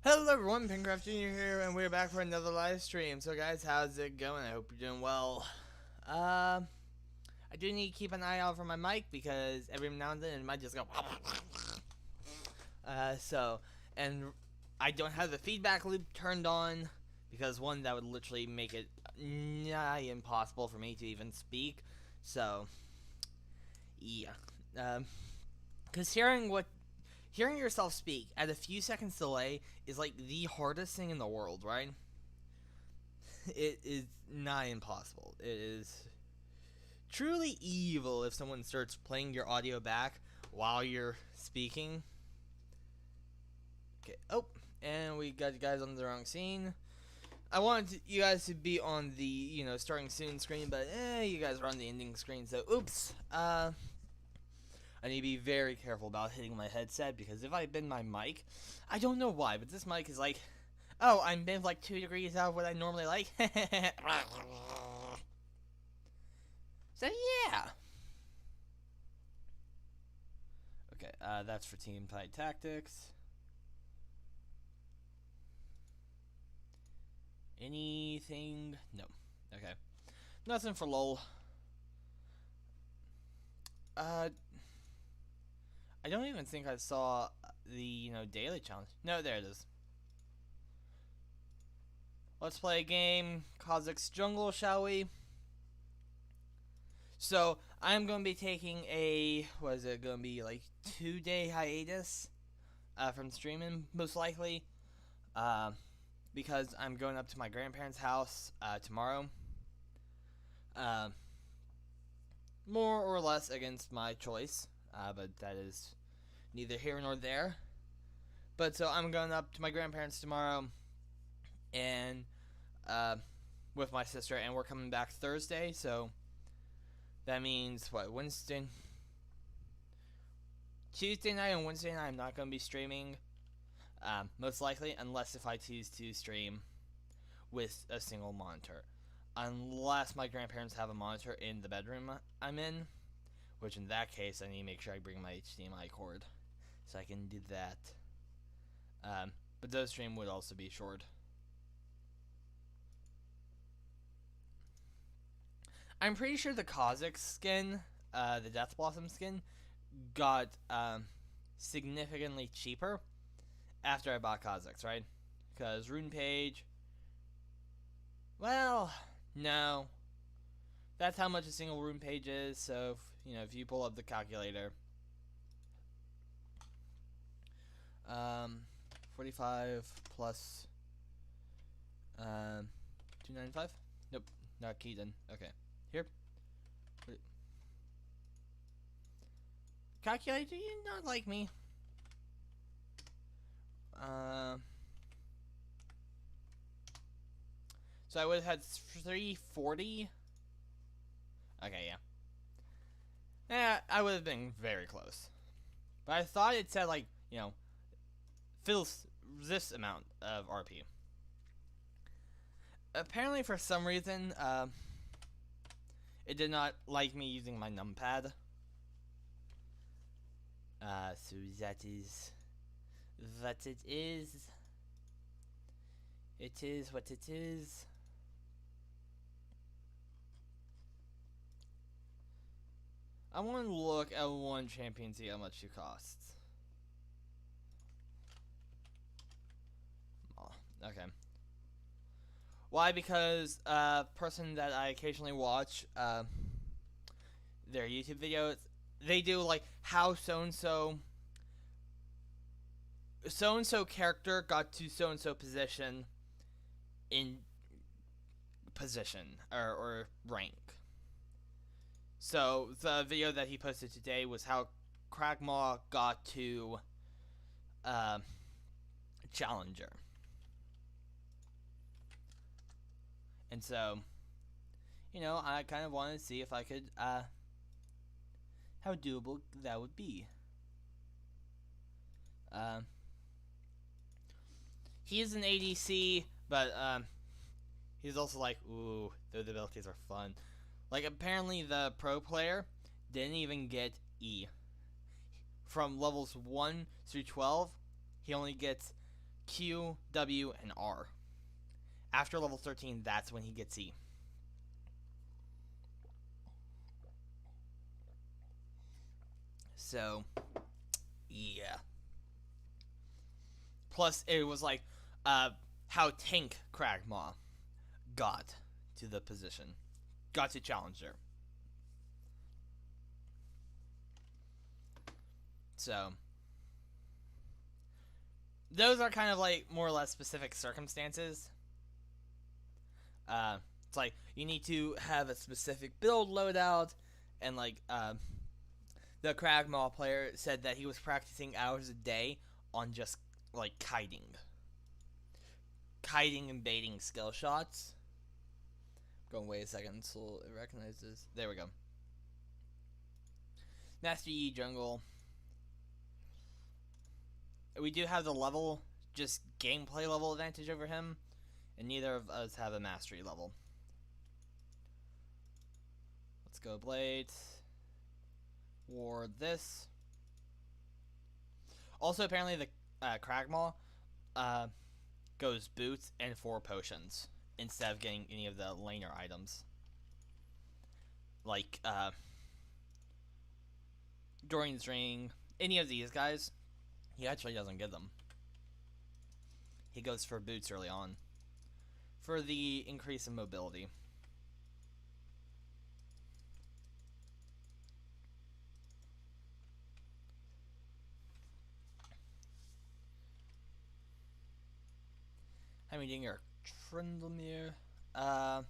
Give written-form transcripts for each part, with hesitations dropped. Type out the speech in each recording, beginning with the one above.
Hello everyone, Pincraft Jr. here, and we're back for another live stream. So guys, how's it going? I hope you're doing well. I do need to keep an eye out for my mic because every now and then it might just go and I don't have the feedback loop turned on because one, that would literally make it nigh impossible for me to even speak. So, yeah. Because hearing yourself speak at a few seconds delay is like the hardest thing in the world, right? It is nigh impossible. It is truly evil if someone starts playing your audio back while you're speaking. Okay. Oh, and we got you guys on the wrong scene. I wanted you guys to be on the starting soon screen, but you guys are on the ending screen. So oops. I need to be very careful about hitting my headset because if I bend my mic, I don't know why, but this mic is like, oh, I'm bent like 2 degrees out of what I normally like. So yeah. Okay, that's for Team Fight Tactics. Anything? No. Okay. Nothing for LOL. I don't even think I saw the, daily challenge. No, there it is. Let's play a game, Kha'Zix Jungle, shall we? So, I'm going to be taking a, what is it going to be, like 2-day hiatus from streaming, most likely. Because I'm going up to my grandparents' house tomorrow. More or less against my choice, but that is neither here nor there. But so I'm going up to my grandparents tomorrow, and with my sister, and we're coming back Thursday. So that means what? Tuesday night and Wednesday night, I'm not going to be streaming, most likely, unless if I choose to stream with a single monitor. Unless my grandparents have a monitor in the bedroom I'm in, which in that case I need to make sure I bring my HDMI cord so I can do that. But those stream would also be short. I'm pretty sure the Kha'Zix skin, the Death Blossom skin, got significantly cheaper after I bought Kha'Zix, right? Because Rune Page, well, no. That's how much a single Rune Page is, so if you pull up the calculator. 45 plus 295? Nope, not Keaton. Okay. Here. Calculator, you not like me. So I would have had 340. Okay, yeah. Yeah, I would have been very close. But I thought it said, like, fills this amount of RP. Apparently, for some reason, it did not like me using my numpad. So that is what it is. It is what it is. I want to look at one champion, see how much it costs. Oh, okay. Why? Because a person that I occasionally watch their YouTube videos, they do like how so and so character got to so and so position in position or rank. So the video that he posted today was how Kragmaw got to Challenger. And so, I kind of wanted to see if I could, how doable that would be. He is an ADC, but he's also like, ooh, those abilities are fun. Like, apparently the pro player didn't even get E. From levels 1 through 12, he only gets Q, W, and R. After level 13, that's when he gets E. So, yeah. Plus, it was like how Tank Kragmaw got to the position, got to Challenger. So, those are kind of like more or less specific circumstances. It's like you need to have a specific build loadout, and like the Kragmaw player said that he was practicing hours a day on just like kiting and baiting skill shots. Going wait a second so it recognizes. There we go. Master Yi jungle. We do have the level, just gameplay level advantage over him, and neither of us have a mastery level. Let's go Blade. Ward this. Also, apparently the Kragmaw goes boots and 4 potions instead of getting any of the laner items. Like Dorian's Ring, any of these guys, he actually doesn't get them. He goes for boots early on for the increase in mobility. Heimerdinger, Tryndamere. I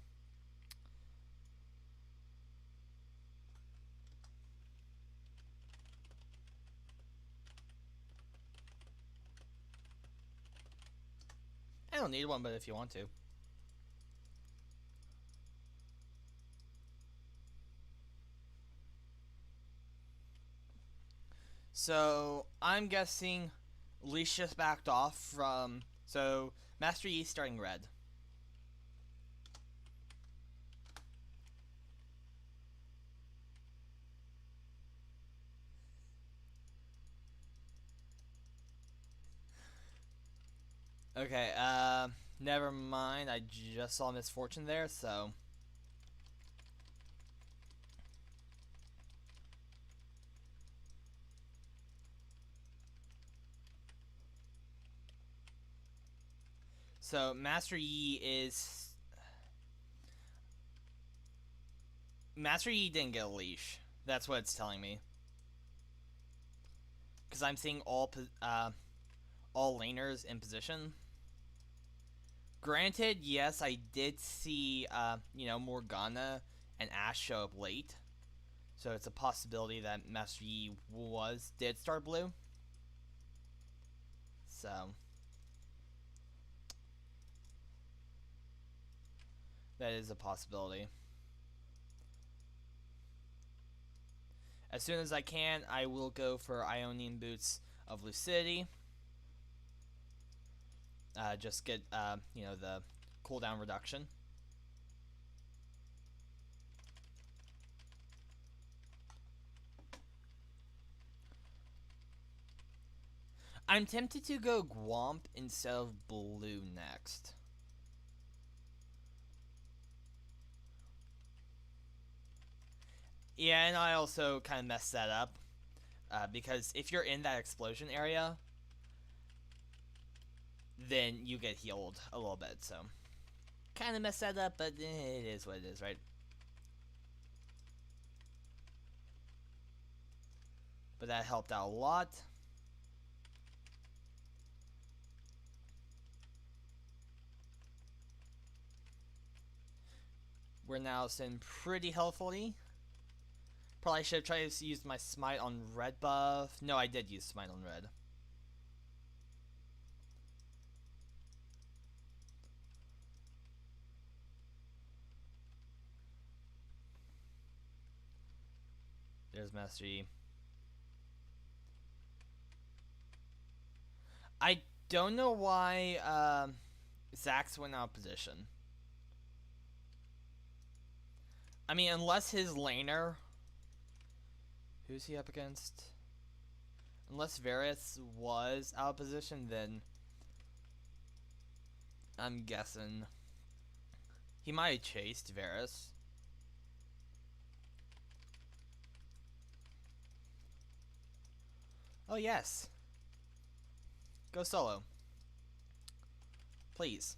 don't need one, but if you want to. So, I'm guessing Leisha's backed off from... So, Master Yi starting red. Okay, never mind. I just saw Misfortune there, so... So, Master Yi is... Master Yi didn't get a leash. That's what it's telling me. Because I'm seeing all laners in position. Granted, yes, I did see, Morgana and Ashe show up late. So it's a possibility that Master Yi did start blue. So... that is a possibility. As soon as I can, I will go for Ionian Boots of Lucidity. Just get, the cooldown reduction. I'm tempted to go Gwomp instead of blue next. Yeah, and I also kind of messed that up. Because if you're in that explosion area, then you get healed a little bit, so... kind of messed that up, but it is what it is, right? But that helped out a lot. We're now sitting pretty healthily. Probably should have tried to use my smite on red buff. No, I did use smite on red. There's Master Yi. I don't know why Zax went out of position. I mean, unless his laner... who's he up against? Unless Varus was out of position, then I'm guessing he might have chased Varus. Oh yes. Go solo. Please.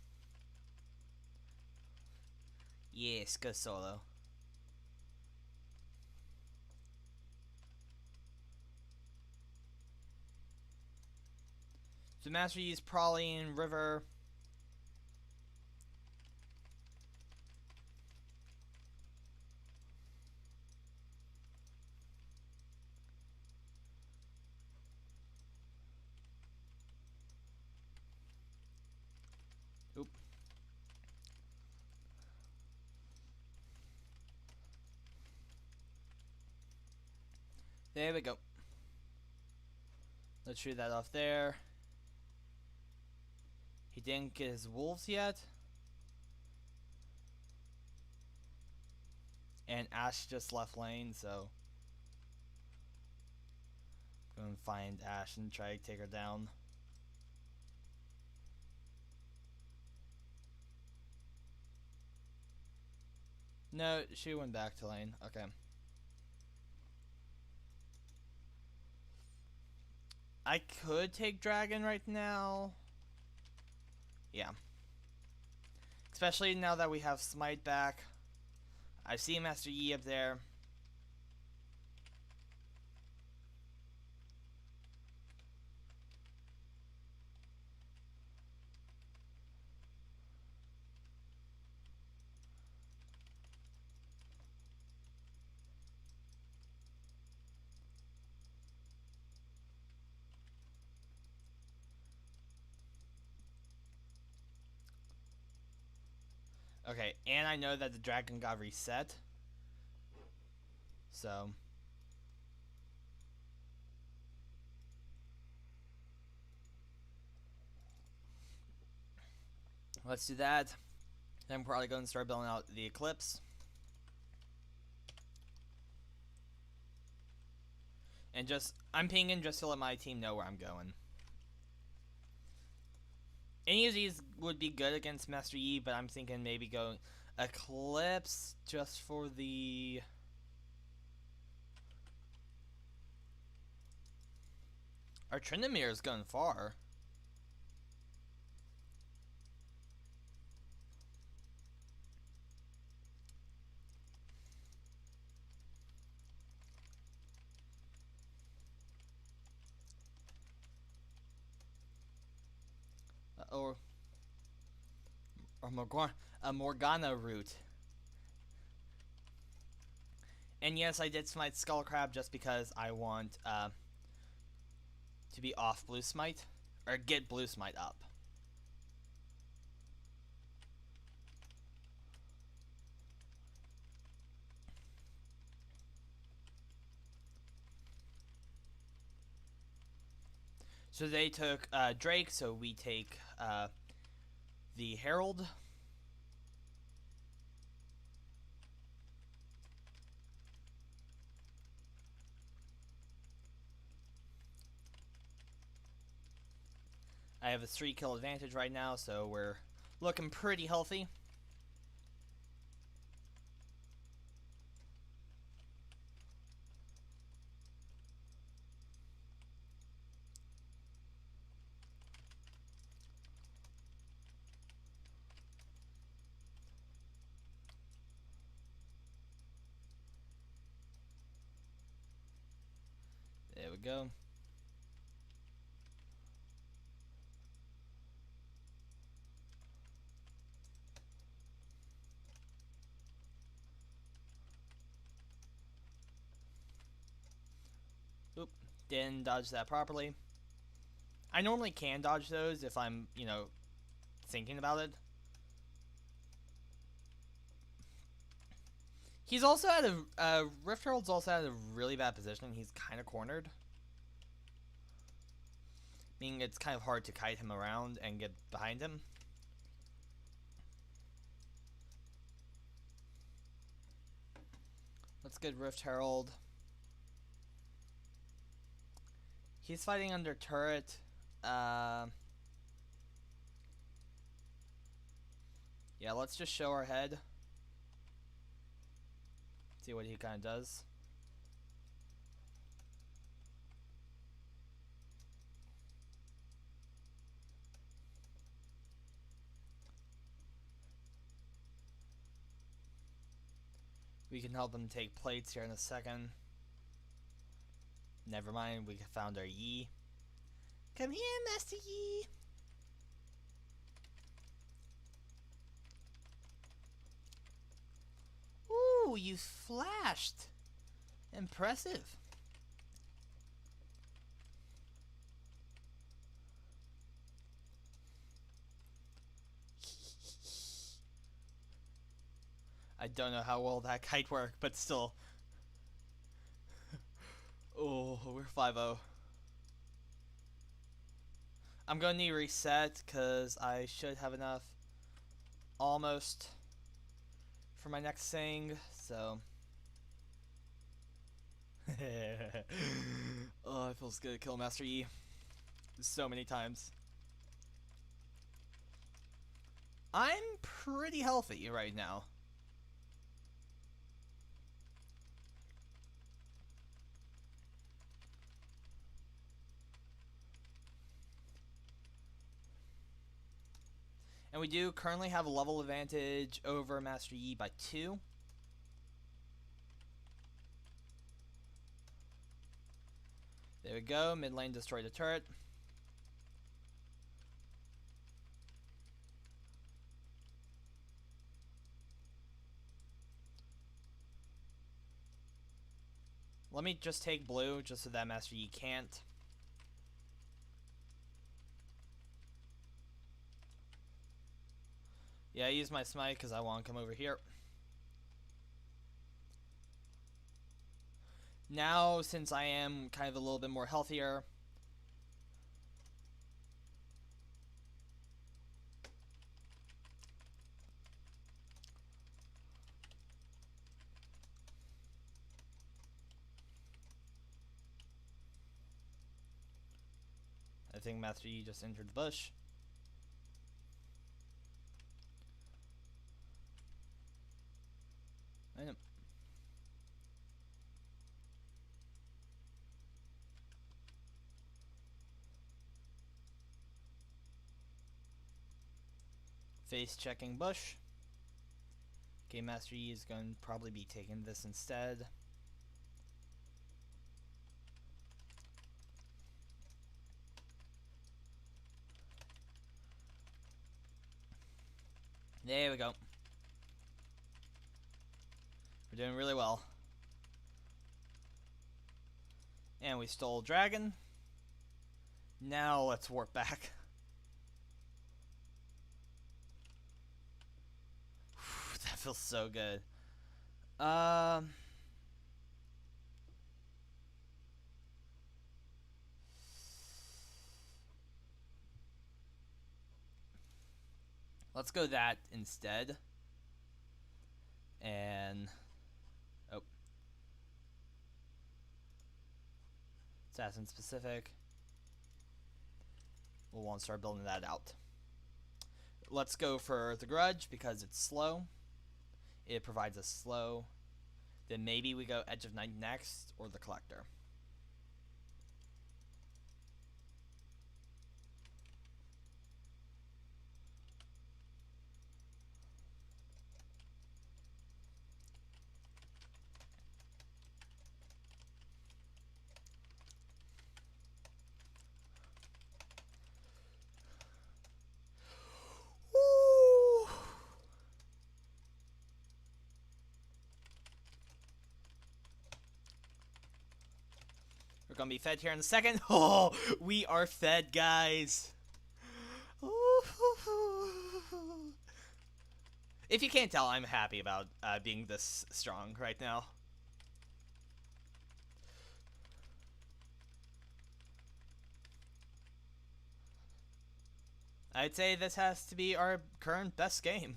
Yes, go solo. So Master Yi's probably in river. Oop. There we go. Let's shoot that off there. He didn't get his wolves yet. And Ashe just left lane, so I'm going to find Ashe and try to take her down. No, she went back to lane. Okay. I could take Dragon right now. Yeah. Especially now that we have Smite back. I see Master Yi up there. Okay, and I know that the dragon got reset. So let's do that. Then we're probably going to start building out the Eclipse. And just, I'm pinging just to let my team know where I'm going. Any of these would be good against Master Yi, but I'm thinking maybe going Eclipse just for the... Our Tryndamere is going far. Or a Morgana route. And yes, I did smite Skullcrab just because I want to be off Blue Smite. Or get Blue Smite up. So they took Drake, so we take the Herald. I have a 3-kill advantage right now, so we're looking pretty healthy. There we go. Oop, didn't dodge that properly. I normally can dodge those if I'm, thinking about it. He's also at Rift Herald's also at a really bad position. He's kind of cornered. Meaning it's kind of hard to kite him around and get behind him. Let's get Rift Herald. He's fighting under turret. Yeah, let's just show our head. See what he kind of does. We can help them take plates here in a second. Never mind, we found our Yi. Come here, Master Yi. Ooh, you flashed. Impressive. I don't know how well that kite worked, but still. Oh, we're 5-0. I'm gonna need reset because I should have enough almost for my next thing, so. Oh, it feels good to kill Master Yi so many times. I'm pretty healthy right now. And we do currently have a level advantage over Master Yi by 2. There we go, mid lane destroyed the turret. Let me just take blue, just so that Master Yi can't. Yeah, I use my smite because I want to come over here. Now, since I am kind of a little bit more healthier, I think Master Yi just entered the bush. I know. Face checking bush. Game Master Yi is going to probably be taking this instead. There we go. We're doing really well. And we stole dragon. Now let's warp back. That feels so good. Let's go that instead. And oh, assassin specific. We'll want to start building that out. Let's go for the grudge because it's slow. It provides us slow. Then maybe we go Edge of Night next or the collector. We're gonna be fed here in a second. Oh, we are fed, guys. If you can't tell, I'm happy about being this strong right now. I'd say this has to be our current best game.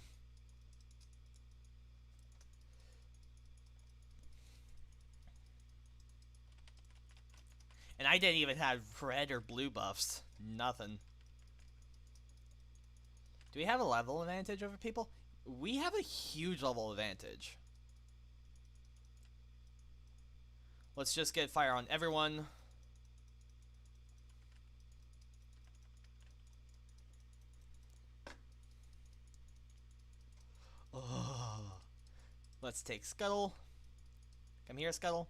And I didn't even have red or blue buffs. Nothing. Do we have a level advantage over people? We have a huge level advantage. Let's just get fire on everyone. Oh. Let's take Scuttle. Come here, Scuttle.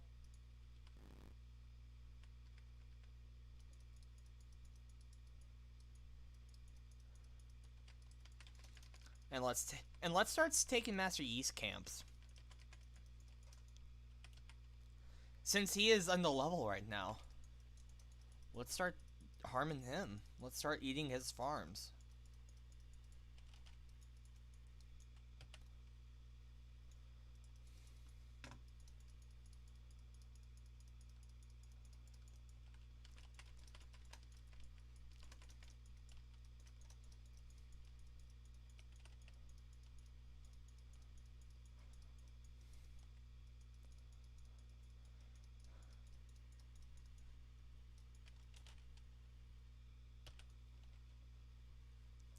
And let's start taking Master Yi's camps. Since he is on the level right now, let's start harming him. Let's start eating his farms.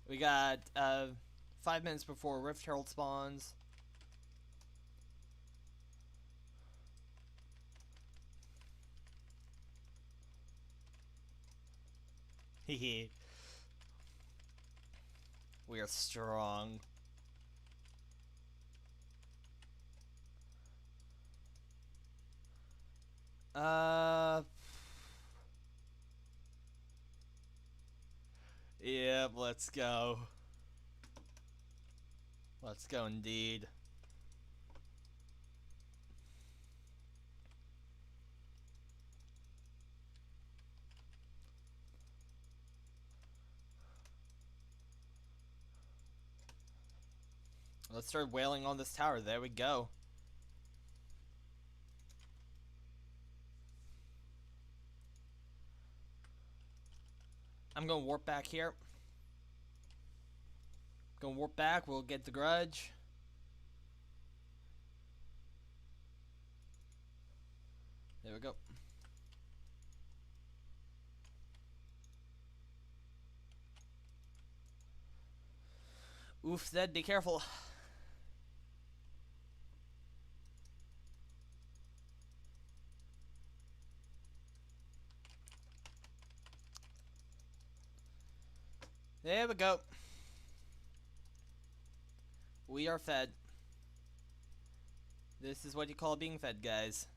We got 5 minutes before Rift Herald spawns. Hehe. We are strong. Yep, let's go. Let's go indeed. Let's start wailing on this tower. There we go. I'm gonna warp back here. Gonna warp back. We'll get the grudge. There we go. Oof, Zed, be careful. There we go. We are fed. This is what you call being fed, guys.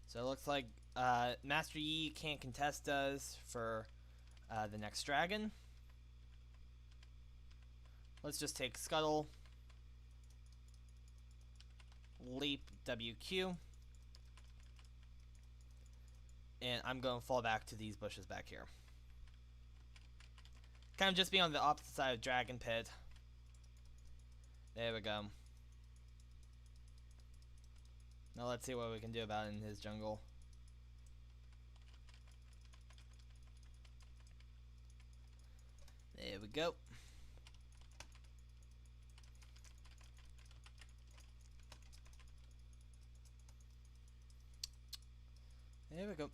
So it looks like Master Yi can't contest us for the next dragon. Let's just take Scuttle. Leap WQ. And I'm going to fall back to these bushes back here. Kind of just be on the opposite side of Dragon Pit. There we go. Now let's see what we can do about it in his jungle. There we go. There we go.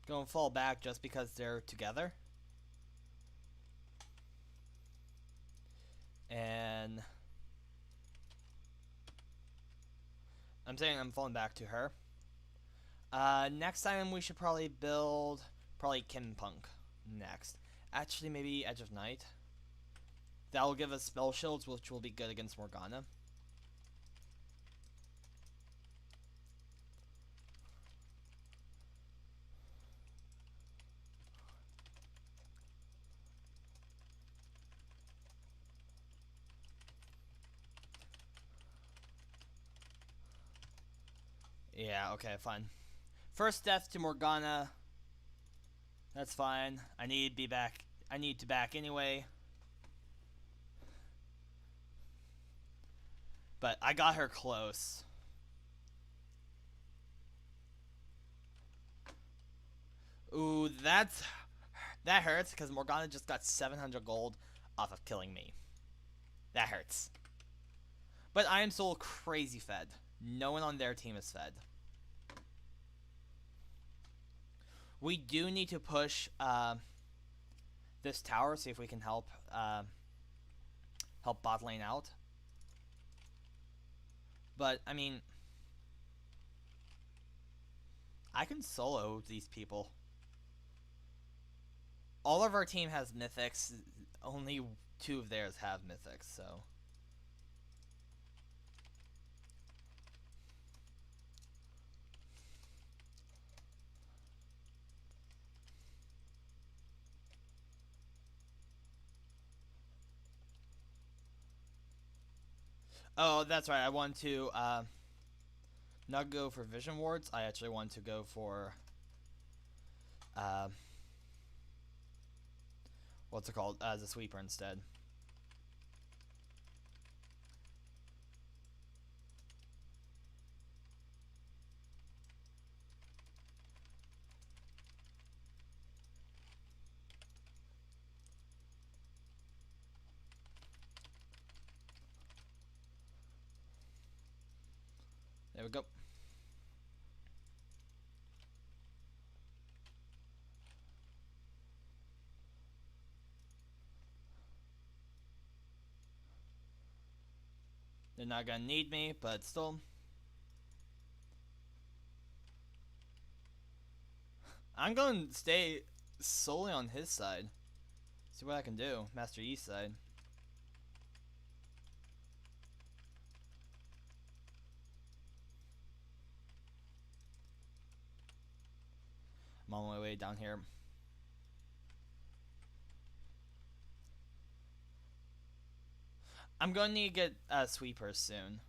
Gonna fall back just because they're together. And I'm saying I'm falling back to her. Next item we should probably build Kinpunk next. Actually, maybe Edge of Night. That will give us spell shields, which will be good against Morgana. Yeah, okay, fine. First death to Morgana. That's fine. I need to be back. I need to back anyway. But I got her close. Ooh, that hurts because Morgana just got 700 gold off of killing me. That hurts. But I am still crazy fed. No one on their team is fed. We do need to push this tower, see if we can help bot lane out. But I mean, I can solo these people. All of our team has mythics. Only 2 of theirs have mythics, so. Oh, that's right. I want to not go for vision wards. I actually want to go for what's it called? As a sweeper instead. There we go. They're not gonna need me, but still. I'm going to stay solely on his side. See what I can do. Master Yi side. I'm on my way down here. I'm going to need to get sweepers soon.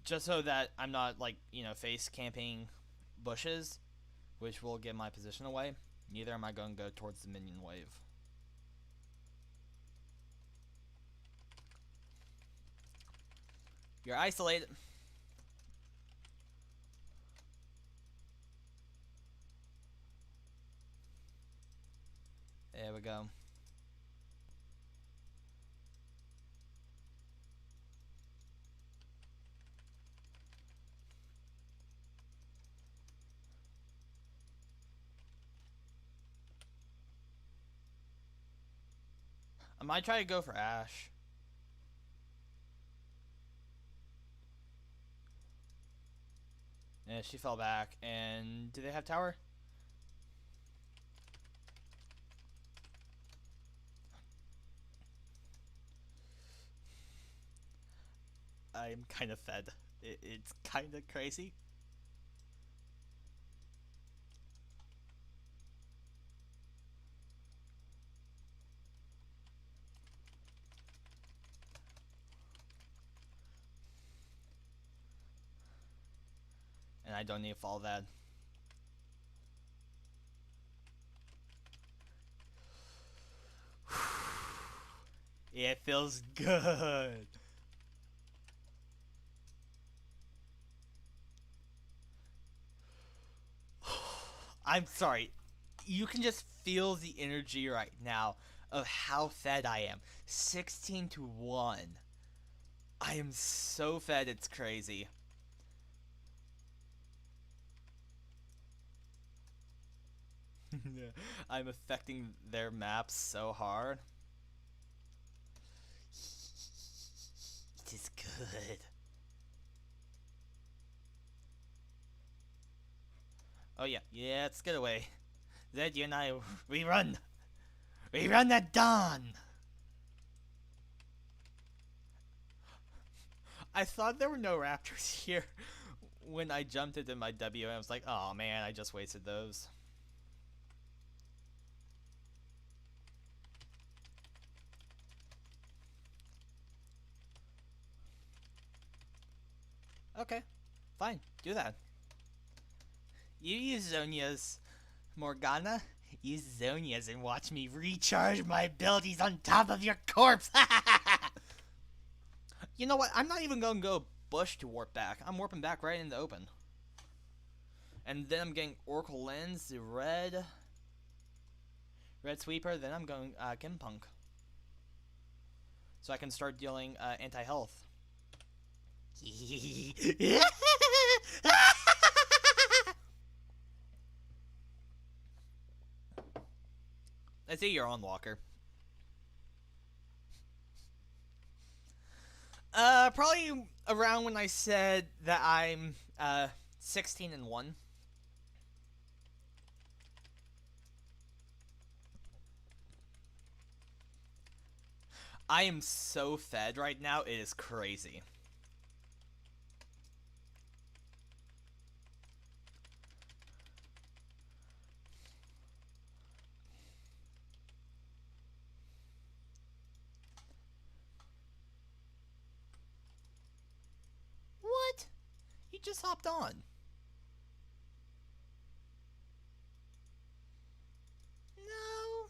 Just so that I'm not, like, face camping bushes, which will give my position away. Neither am I going to go towards the minion wave. You're isolated. There we go. I might try to go for Ashe. Yeah, she fell back. And do they have tower? I'm kind of fed. It's kind of crazy. And I don't need to follow that. It feels good. I'm sorry. You can just feel the energy right now of how fed I am. 16-1. I am so fed, it's crazy. I'm affecting their maps so hard. It is good. Oh yeah, let's get away. Zed, you and I, we run! We run at dawn! I thought there were no raptors here when I jumped into my W, and I was like, oh man, I just wasted those. Okay, fine, do that. You use Zhonya's, Morgana. Use Zhonya's and watch me recharge my abilities on top of your corpse. You know what? I'm not even going to go bush to warp back. I'm warping back right in the open. And then I'm getting Oracle Lens, the red sweeper. Then I'm going Gimpunk, so I can start dealing anti-health. I see you're on, Walker. Probably around when I said that I'm 16-1. I am so fed right now, it is crazy. What? He just hopped on. No.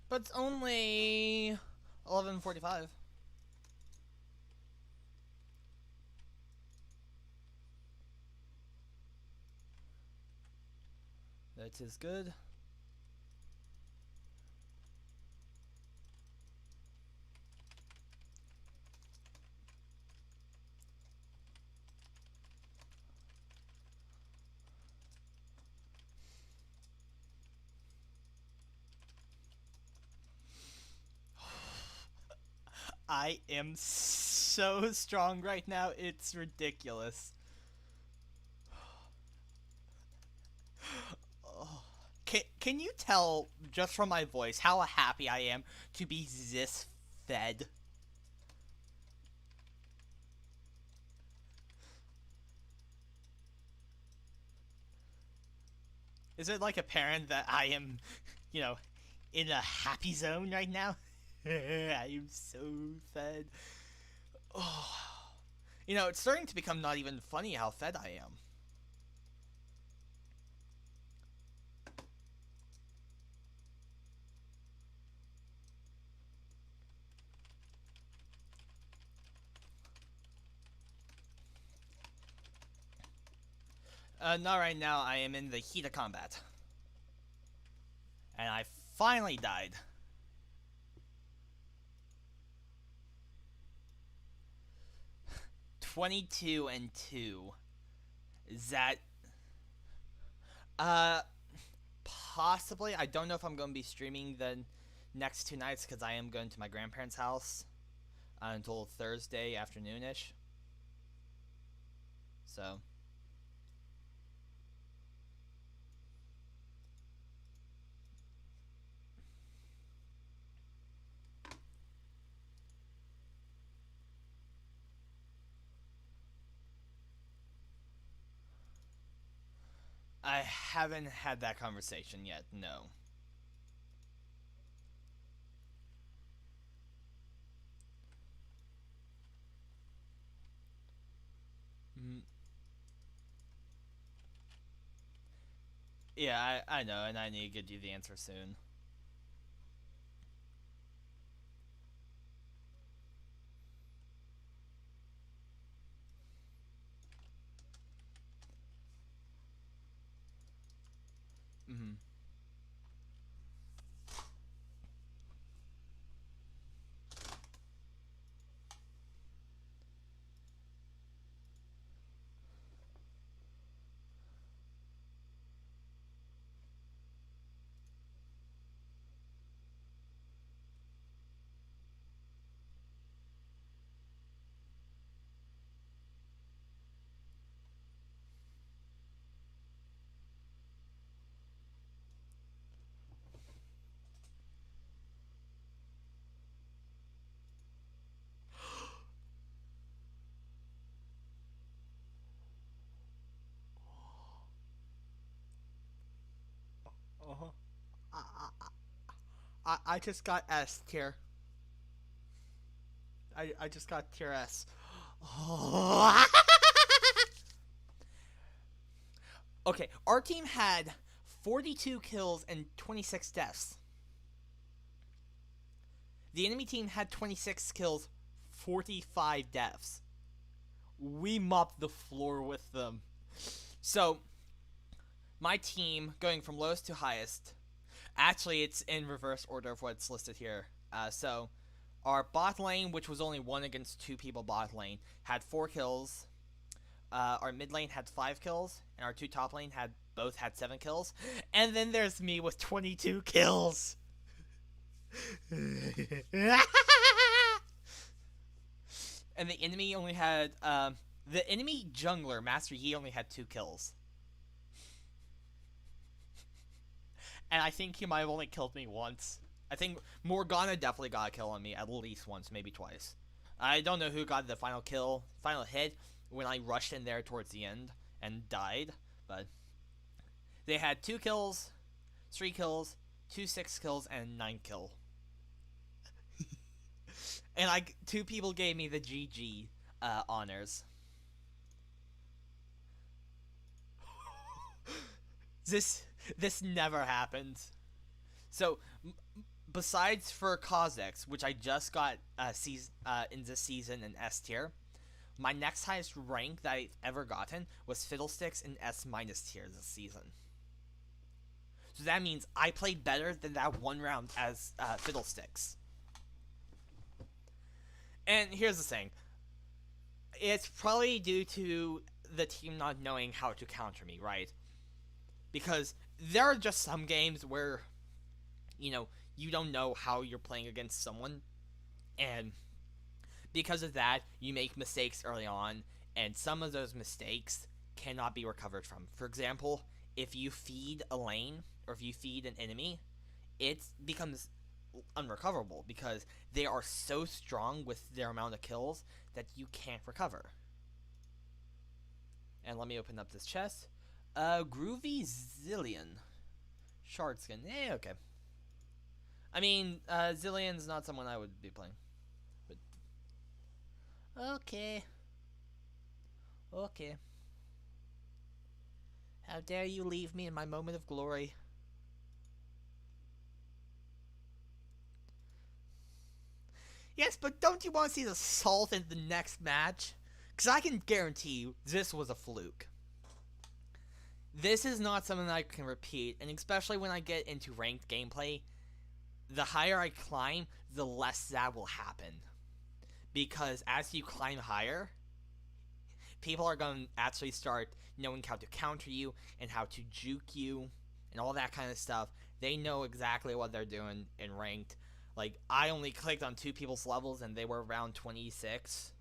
But it's only 11:45. That is good. I am so strong right now, it's ridiculous. Can you tell, just from my voice, how happy I am to be this fed? Is it like apparent that I am, you know, in a happy zone right now? I am so fed. Oh. You know, it's starting to become not even funny how fed I am. Not right now. I am in the heat of combat. And I finally died. $22-2. Is that... Possibly. I don't know if I'm going to be streaming the next 2 nights because I am going to my grandparents' house until Thursday afternoonish. So... I haven't had that conversation yet, no. Yeah, I know, and I need to get you the answer soon. Mm-hmm. Uh-huh. I just got S tier. I just got tier S. Oh. Okay, our team had 42 kills and 26 deaths. The enemy team had 26 kills, 45 deaths. We mopped the floor with them. So, my team, going from lowest to highest, actually it's in reverse order of what's listed here. So, our bot lane, which was only 1 against 2 people bot lane, had 4 kills. Our mid lane had 5 kills, and our 2 top lane both had 7 kills. And then there's me with 22 kills. And the enemy only had the enemy jungler Master Yi only had 2 kills, and I think he might have only killed me once. I think Morgana definitely got a kill on me at least once, maybe twice. I don't know who got the final hit when I rushed in there towards the end and died, but they had 2 kills, 3 kills, 2 6 kills, and 9 kill. And 2 people gave me the GG honors. This never happens. So, besides for Kha'Zix, which I just got in this season in S tier, my next highest rank that I've ever gotten was Fiddlesticks in S- tier this season. So that means I played better than that one round as Fiddlesticks. And here's the thing. It's probably due to the team not knowing how to counter me, right? Because there are just some games where, you don't know how you're playing against someone. And because of that, you make mistakes early on. And some of those mistakes cannot be recovered from. For example, if you feed a lane, or if you feed an enemy, it becomes unrecoverable because they are so strong with their amount of kills that you can't recover. And let me open up this chest. Groovy Zilean. Shard skin. Okay. I mean, Zilean's not someone I would be playing. But okay. How dare you leave me in my moment of glory. Yes, but don't you want to see the salt in the next match? Because I can guarantee you, this was a fluke. This is not something I can repeat, and especially when I get into ranked gameplay, the higher I climb, the less that will happen. Because as you climb higher, people are going to actually start knowing how to counter you, and how to juke you, and all that kind of stuff. They know exactly what they're doing in ranked. I only clicked on 2 people's levels, and they were around 26.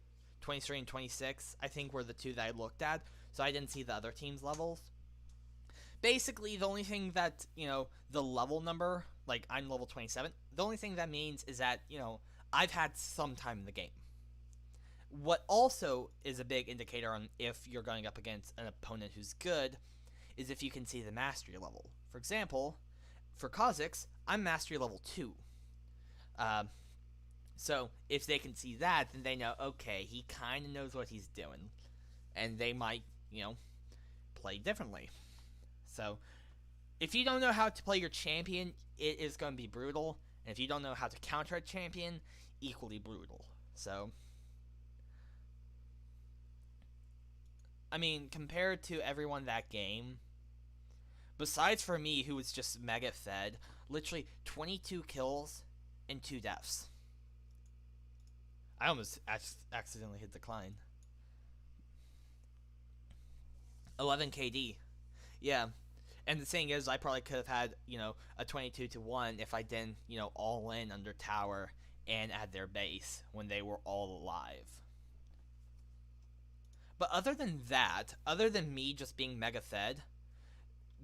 23 and 26, I think, were the 2 that I looked at. So I didn't see the other team's levels. Basically, the only thing that, the level number, I'm level 27, the only thing that means is that, I've had some time in the game. What also is a big indicator on if you're going up against an opponent who's good is if you can see the mastery level. For example, for Kha'Zix, I'm mastery level 2. So if they can see that, then they know, okay, he kind of knows what he's doing. And they might, play differently. So if you don't know how to play your champion, it is going to be brutal. And if you don't know how to counter a champion, equally brutal. So, I mean, compared to everyone that game, besides for me, who was just mega fed, literally 22 kills and 2 deaths. I almost accidentally hit decline. 11 KD. Yeah. And the thing is, I probably could have had, a 22-1 if I didn't, all in under tower and at their base when they were all alive. But other than that, other than me just being mega fed,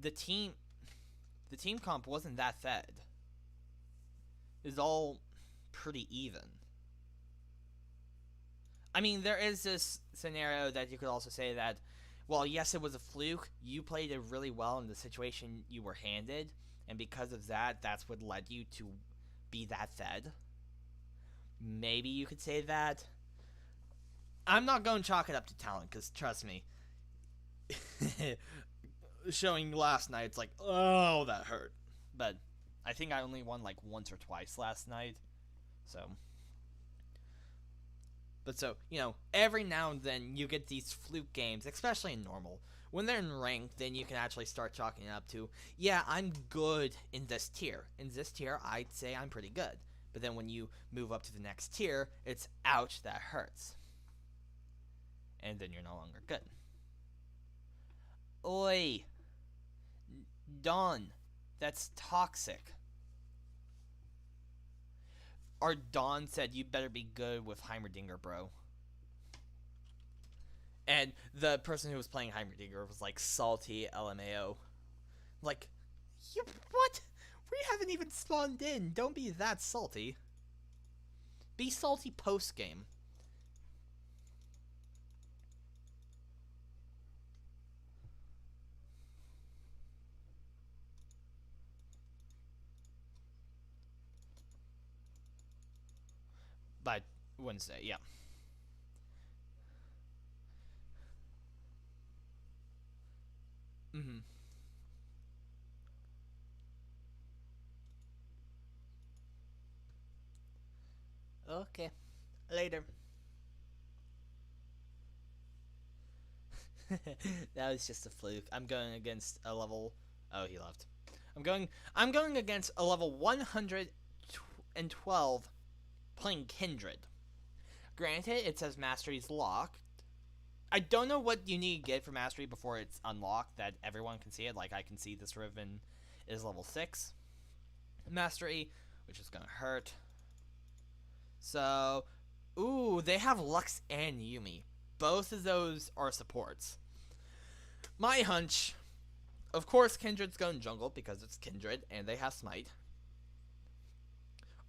the team comp wasn't that fed. It was all pretty even. I mean, there is this scenario that you could also say that, well, yes, it was a fluke. You played it really well in the situation you were handed, and because of that, that's what led you to be that fed. Maybe you could say that. I'm not going to chalk it up to talent, because trust me, showing last night, it's like, oh, that hurt. But I think I only won like once or twice last night. So. But so, every now and then you get these fluke games, especially in normal. When they're in rank, then you can actually start chalking it up to, yeah, I'm good in this tier. In this tier, I'd say I'm pretty good. But then when you move up to the next tier, it's ouch, that hurts. And then you're no longer good. Oi! Dawn, that's toxic. Our Dawn said you better be good with Heimerdinger, bro. And the person who was playing Heimerdinger was like, salty LMAO. Like, what? We haven't even spawned in. Don't be that salty. Be salty post-game. By Wednesday, yeah. Mm-hmm. Okay. Later. That was just a fluke. I'm going against a level... Oh, he left. I'm going against a level 112 playing Kindred. Granted, it says Mastery's locked. I don't know what you need to get for Mastery before it's unlocked, that everyone can see it. Like, I can see this Riven is level 6 Mastery, which is gonna hurt. So, ooh, they have Lux and Yuumi. Both of those are supports. My hunch, of course, Kindred's going jungle because it's Kindred and they have Smite.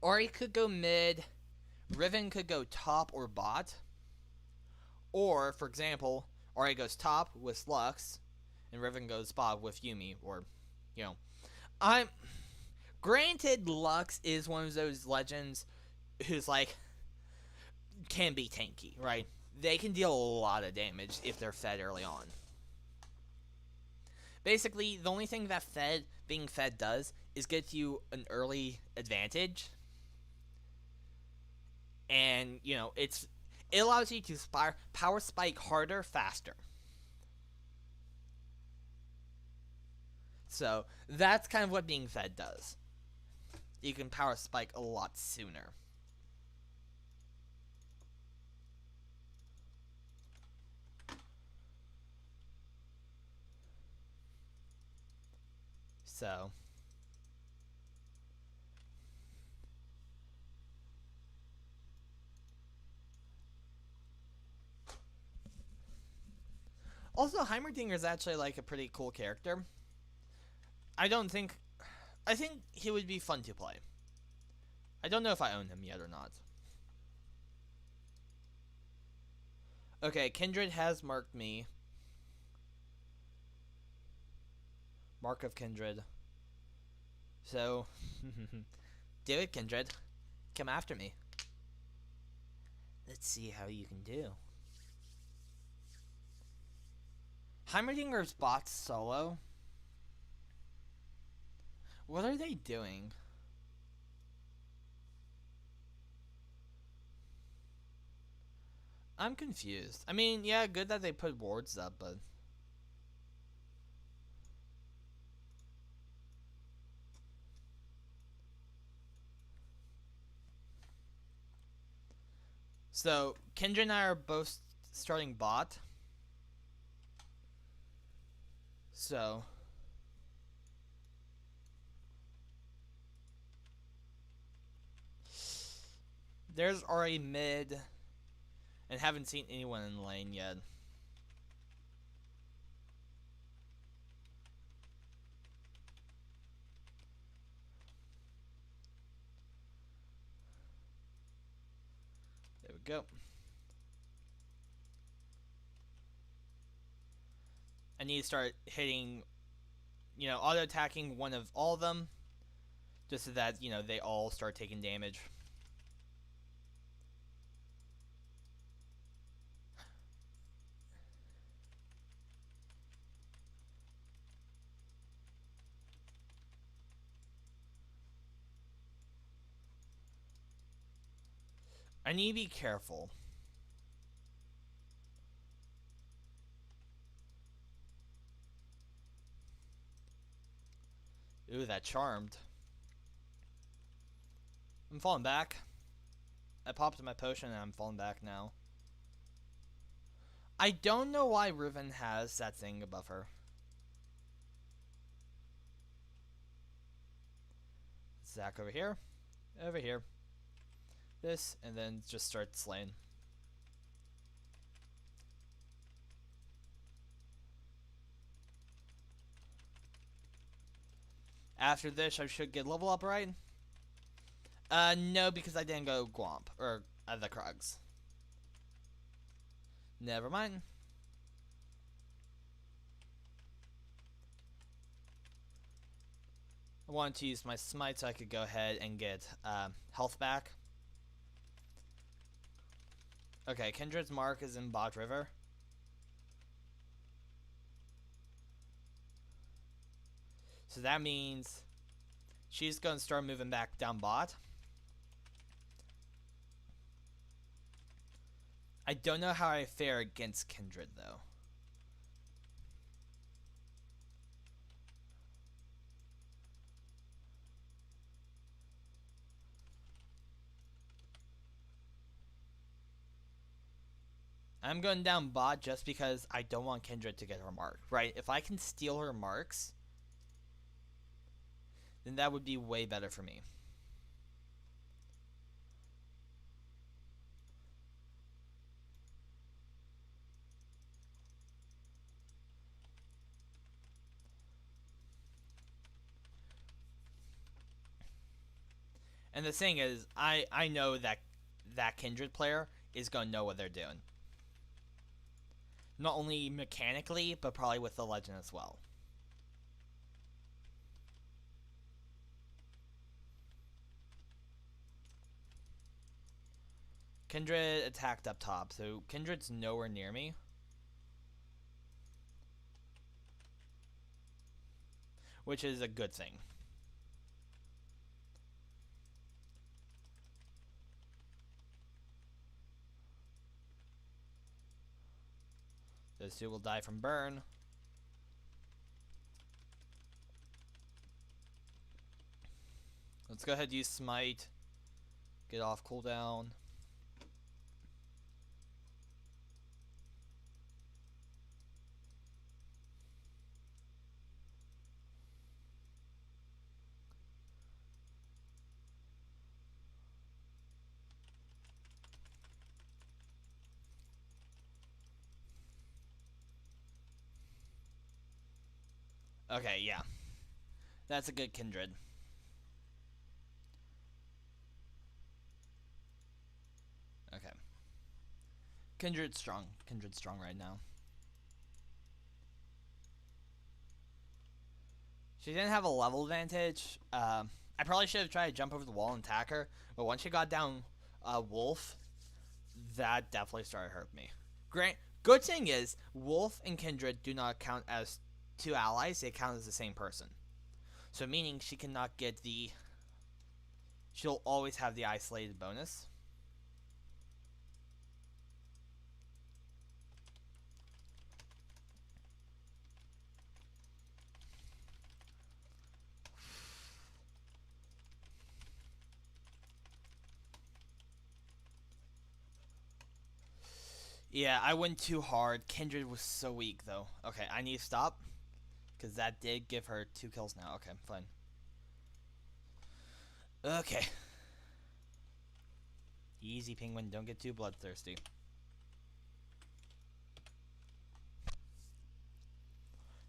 Ori could go mid, Riven could go top or bot. Or, for example, Ori goes top with Lux, and Riven goes bot with Yuumi, or, I'm... Granted, Lux is one of those legends who's, like, can be tanky, right? They can deal a lot of damage if they're fed early on. Basically, the only thing that being fed does is get you an early advantage. And, it allows you to power spike harder, faster. So, that's kind of what being fed does. You can power spike a lot sooner. So... Also, Heimerdinger is actually, like, a pretty cool character. I think he would be fun to play. I don't know if I own him yet or not. Okay, Kindred has marked me. Mark of Kindred. So, do it, Kindred. Come after me. Let's see how you can do. Heimerdinger's bots solo. What are they doing? I'm confused. I mean, yeah, good that they put wards up, but... So, Kendra and I are both starting bot. So... There's already mid... And haven't seen anyone in lane yet. There we go. I need to start hitting, auto-attacking one of all of them. Just so that, they all start taking damage. I need to be careful. Ooh, that charmed. I'm falling back. I popped my potion and I'm falling back now. I don't know why Riven has that thing above her. Zac over here. Over here. This, and then just start slaying. After this, I should get level up, right? No, because I didn't go Gwomp, or the Krugs. Never mind. I wanted to use my smite so I could go ahead and get health back. Okay, Kindred's mark is in Bot River. So that means she's going to start moving back down bot. I don't know how I fare against Kindred, though. I'm going down bot just because I don't want Kindred to get her mark, right? If I can steal her marks, then that would be way better for me. And the thing is, I know that that Kindred player is going to know what they're doing. Not only mechanically, but probably with the legend as well. Kindred attacked up top, so Kindred's nowhere near me. Which is a good thing. Those two will die from burn. Let's go ahead and use smite. Get off cooldown. Okay, yeah. That's a good Kindred. Okay. Kindred's strong. Kindred's strong right now. She didn't have a level advantage. I probably should have tried to jump over the wall and attack her, but once she got down Wolf, that definitely started to hurt me. Good thing is, Wolf and Kindred do not count as two allies, they count as the same person. So meaning she cannot get the... She'll always have the isolated bonus. Yeah, I went too hard. Kindred was so weak, though. Okay, I need to stop. Because that did give her 2 kills now. Okay, fine. Okay. Easy, Penguin. Don't get too bloodthirsty.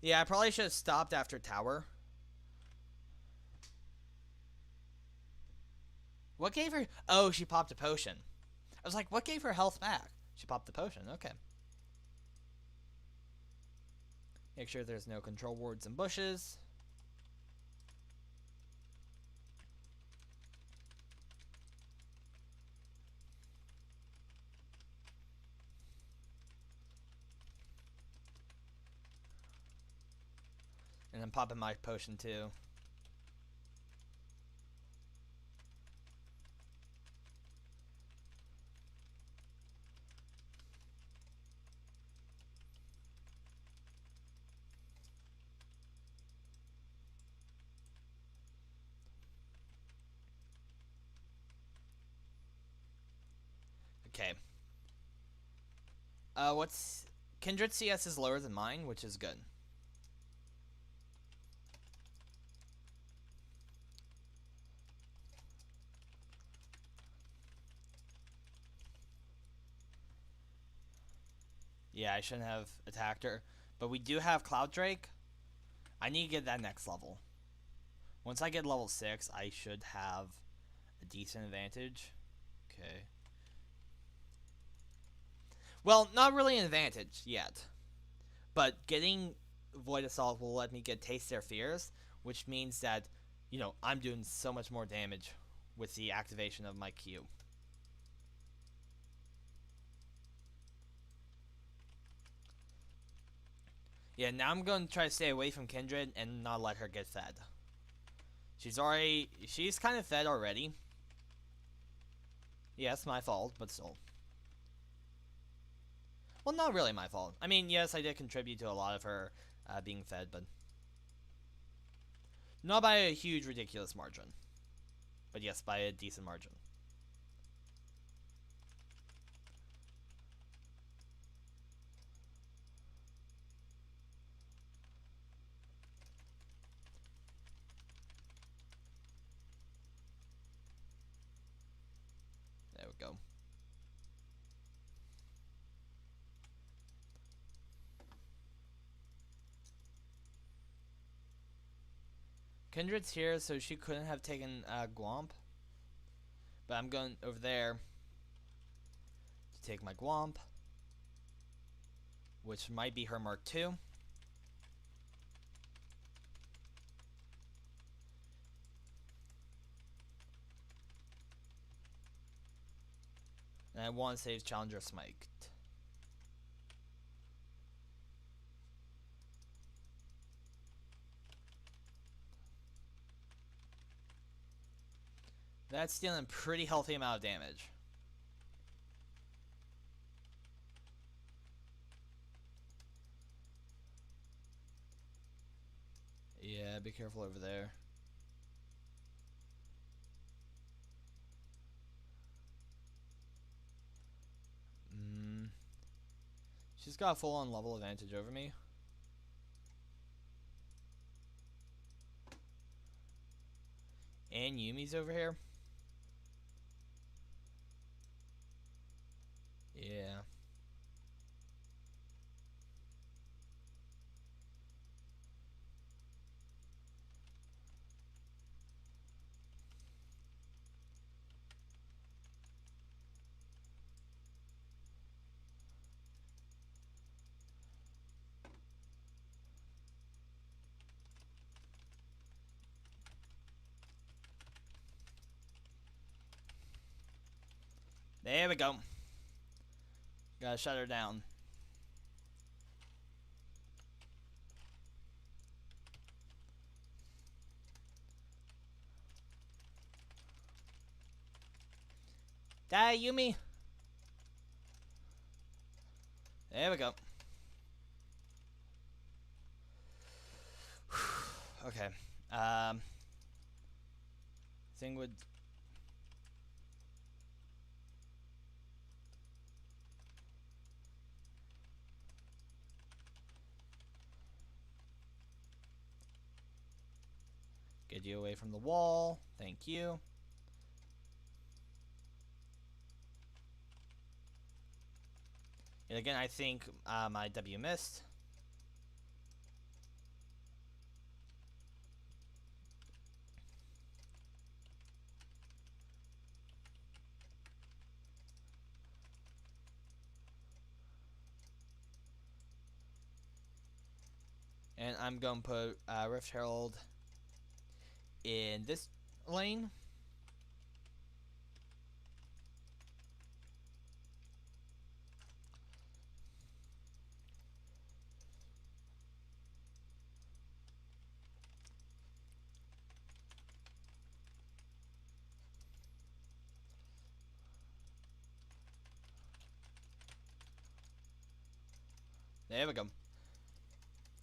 Yeah, I probably should have stopped after tower. What gave her... Oh, she popped a potion. I was like, what gave her health back? She popped the potion. Okay. Make sure there's no control wards and bushes. And I'm popping my potion too. Okay. What's Kindred CS is lower than mine, which is good. Yeah, I shouldn't have attacked her. But we do have Cloud Drake. I need to get that next level. Once I get level 6, I should have a decent advantage. Okay. Well, not really an advantage yet. But getting Void Assault will let me get Taste Their Fears, which means that, you know, I'm doing so much more damage with the activation of my Q. Yeah, now I'm going to try to stay away from Kindred and not let her get fed. She's kind of fed already. Yes, my fault, but still. Well, not really my fault. I mean, yes, I did contribute to a lot of her being fed, but not by a huge, ridiculous margin. But yes, by a decent margin. There we go. Kindred's here, so she couldn't have taken Gwomp. But I'm going over there to take my Gwomp, which might be her Mark II. And I want to save Challenger Smite. That's dealing a pretty healthy amount of damage. Yeah, be careful over there. She's got a full-on level advantage over me. And Yumi's over here. Yeah. There we go. Gotta shut her down. Die, Yumi! There we go. Okay. Thing would... Get you away from the wall. Thank you. And again, I think my W missed. And I'm going to put Rift Herald in this lane. There we go.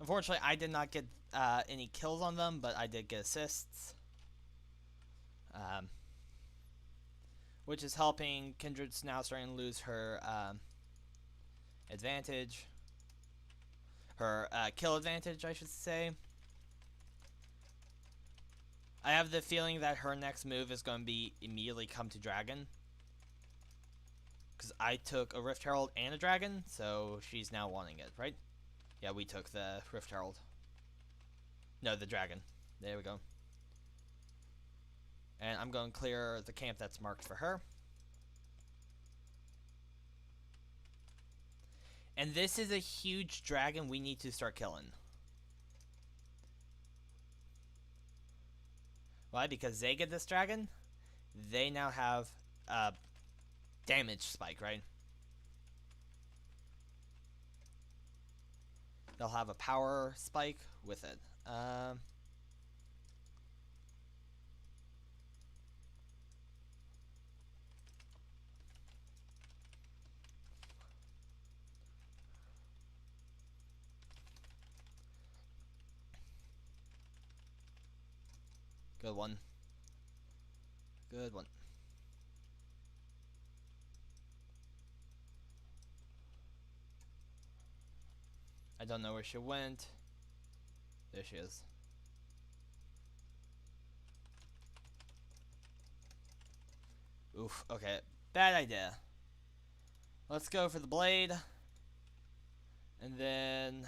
Unfortunately, I did not get any kills on them, but I did get assists. which is helping Kindred's now starting to lose her advantage. Her kill advantage, I should say. I have the feeling that her next move is going to be immediately come to Dragon. Because I took a Rift Herald and a Dragon, so she's now wanting it, right? Yeah, we took the Rift Herald. No, the Dragon. There we go. And I'm going to clear the camp that's marked for her. And this is a huge dragon we need to start killing. Why? Because they get this dragon, they now have a damage spike, right? They'll have a power spike with it. Good one. Good one. I don't know where she went. There she is. Oof, okay. Bad idea. Let's go for the blade. And then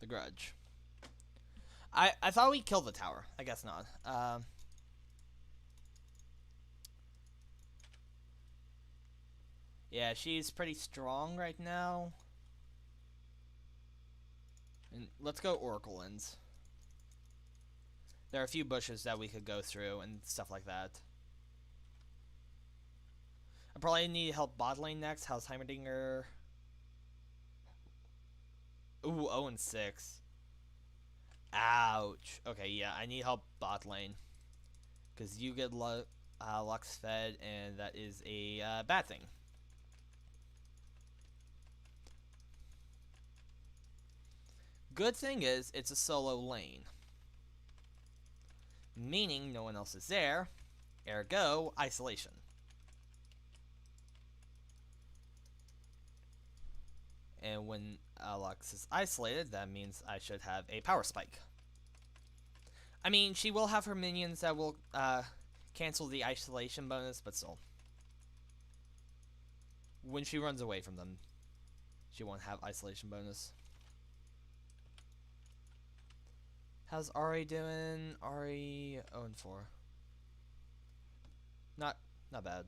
the grudge. I thought we killed the tower. I guess not. Yeah, she's pretty strong right now. And let's go Oracle Ends. There are a few bushes that we could go through and stuff like that. I probably need help bot lane next. How's Heimerdinger? Ooh, 0-6. Ouch. Okay, yeah, I need help bot lane. Because you get Lux fed, and that is a bad thing. Good thing is, it's a solo lane. Meaning no one else is there. Ergo, isolation. And when Lux is isolated, that means I should have a power spike. I mean, she will have her minions that will cancel the isolation bonus, but still. When she runs away from them, she won't have isolation bonus. How's Ari doing? Ari 0-4. Not bad.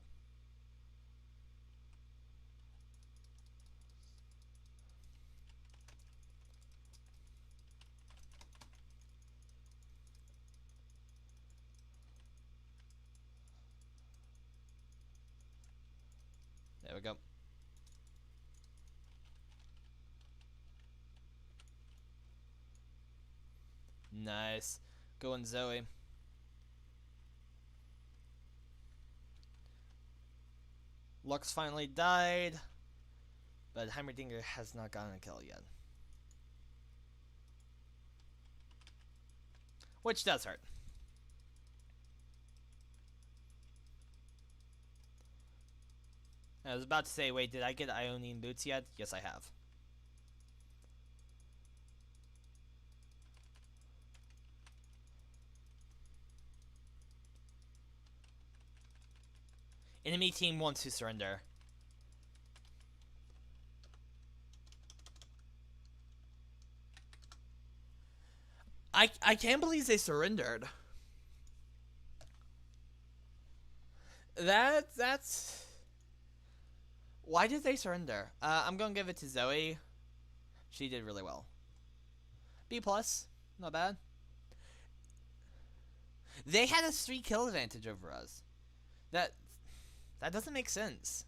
There we go. Nice. Going Zoe. Lux finally died, but Heimerdinger has not gotten a kill yet. Which does hurt. I was about to say, wait, did I get Ionian boots yet? Yes, I have. Enemy team wants to surrender. I can't believe they surrendered. That's... Why did they surrender? I'm gonna give it to Zoe. She did really well. B+, not bad. They had a 3 kill advantage over us. That doesn't make sense.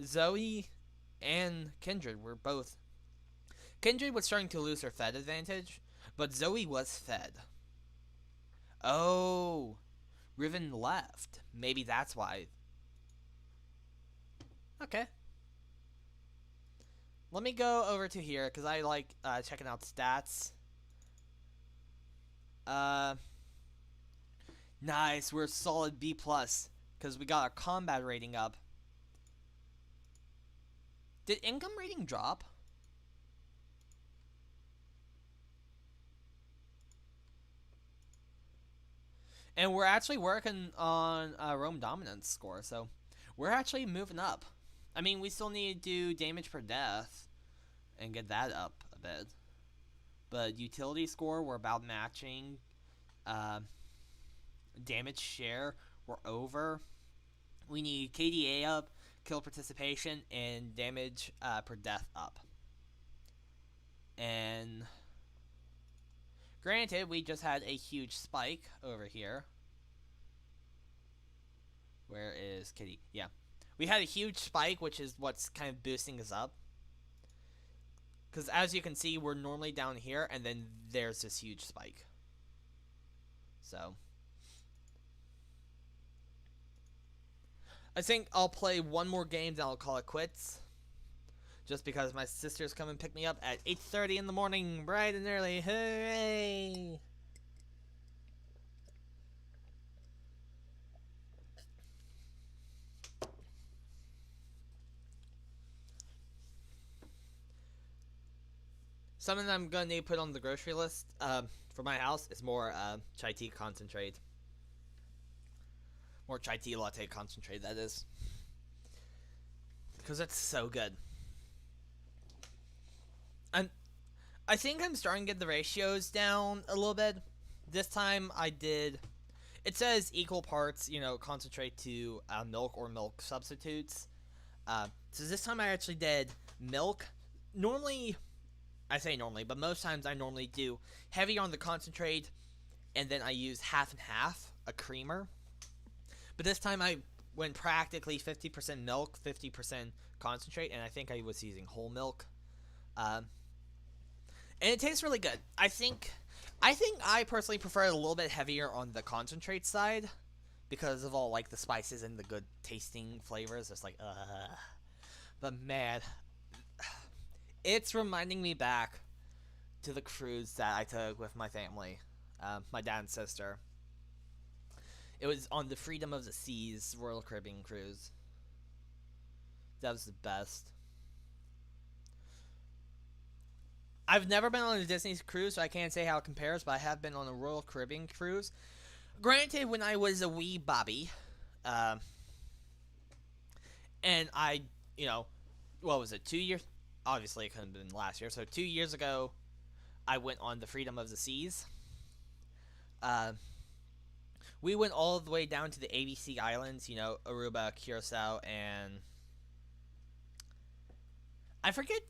Zoe and Kindred were both... Kindred was starting to lose her fed advantage, but Zoe was fed. Oh, Riven left. Maybe that's why. Okay. Let me go over to here, because I like checking out stats. Nice, we're solid B plus because we got our combat rating up. Did income rating drop? And we're actually working on Rome dominance score, so we're actually moving up. I mean, we still need to do damage per death and get that up a bit. But utility score, we're about matching. Damage share, we're over. We need KDA up, kill participation, and damage per death up. And granted, we just had a huge spike over here. Where is Kitty? Yeah. We had a huge spike, which is what's kind of boosting us up. Because as you can see, we're normally down here, and then there's this huge spike. So I think I'll play one more game, then I'll call it quits. Just because my sister's come and pick me up at 8:30 in the morning, bright and early. Hooray! Something I'm gonna need to put on the grocery list for my house is more chai tea concentrate. More chai tea latte concentrate, that is. Because it's so good. I think I'm starting to get the ratios down a little bit. This time I did... It says equal parts, concentrate to milk or milk substitutes. So this time I actually did milk. Normally... I say normally, but most times I normally do heavy on the concentrate, and then I use half and half, a creamer. But this time I went practically 50% milk, 50% concentrate, and I think I was using whole milk. And it tastes really good. I think I personally prefer it a little bit heavier on the concentrate side, because of all like the spices and the good tasting flavors. It's like, but man, it's reminding me back to the cruise that I took with my family, my dad and sister. It was on the Freedom of the Seas Royal Caribbean cruise. That was the best. I've never been on a Disney cruise, so I can't say how it compares, but I have been on a Royal Caribbean cruise. Granted, when I was a wee Bobby, and I, what was it, 2 years? Obviously, it couldn't have been last year. So 2 years ago, I went on the Freedom of the Seas. We went all the way down to the ABC Islands, Aruba, Curacao, and... I forget...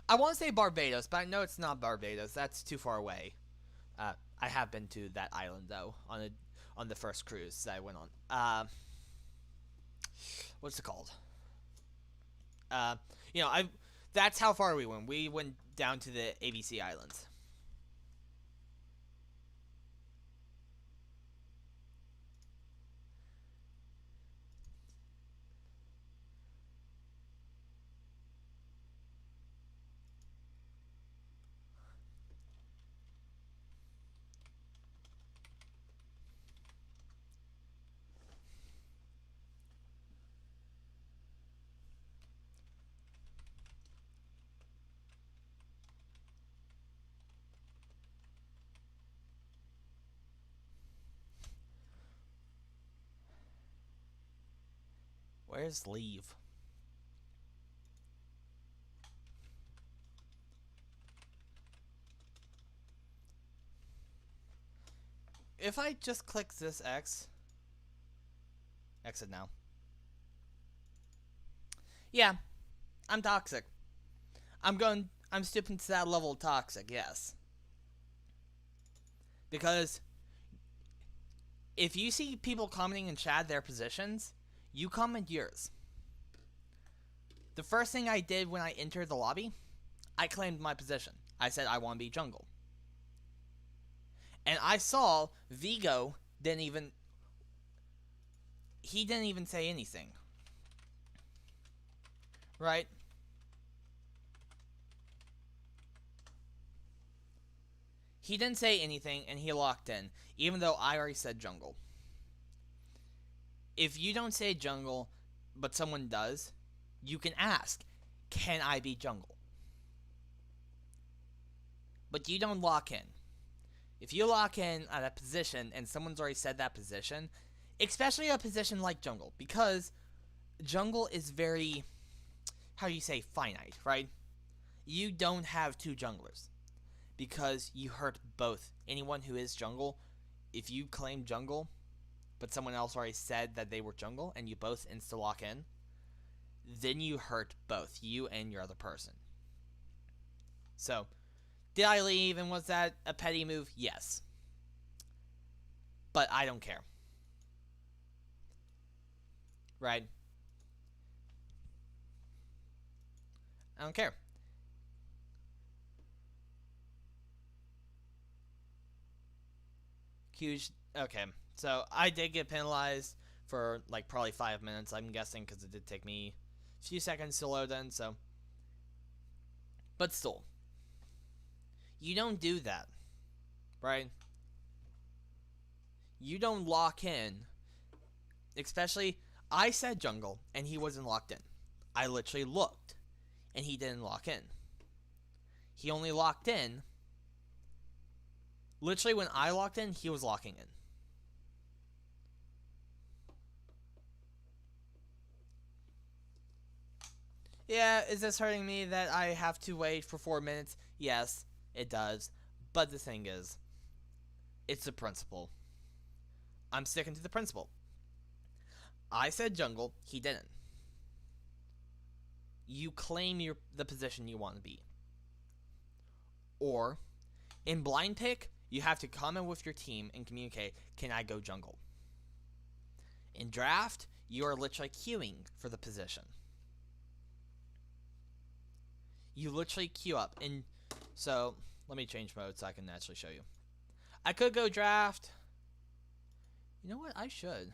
I want to say Barbados, but I know it's not Barbados. That's too far away. I have been to that island, though, on the first cruise that I went on. What's it called? That's how far we went. We went down to the ABC Islands. Where's leave? If I just click this X... Exit now. Yeah, I'm toxic. I'm stooping to that level of toxic, yes. Because if you see people commenting in chat their positions, you comment yours. The first thing I did when I entered the lobby, I claimed my position. I said I want to be jungle. And I saw Vigo didn't even say anything. Right? He didn't say anything, and he locked in, even though I already said jungle. If you don't say jungle, but someone does, you can ask, can I be jungle? But you don't lock in. If you lock in at a position and someone's already said that position, especially a position like jungle, because jungle is very, how do you say, finite, right? You don't have two junglers because you hurt both. Anyone who is jungle, if you claim jungle, but someone else already said that they were jungle and you both insta-lock in, then you hurt both, you and your other person. So, did I leave and was that a petty move? Yes. But I don't care. Right? I don't care. Huge. Okay. So, I did get penalized for like probably 5 minutes, I'm guessing, because it did take me a few seconds to load in, so. But still. You don't do that. Right? You don't lock in. Especially, I said jungle, and he wasn't locked in. I literally looked, and he didn't lock in. He only locked in. Literally, when I locked in, he was locking in. Yeah, is this hurting me that I have to wait for 4 minutes? Yes, it does. But the thing is, it's the principle. I'm sticking to the principle. I said jungle, he didn't. You claim the position you want to be. Or, in blind pick, you have to comment with your team and communicate, can I go jungle? In draft, you are literally queuing for the position. You literally queue up. And so, let me change mode so I can actually show you. I could go draft. You know what? I should.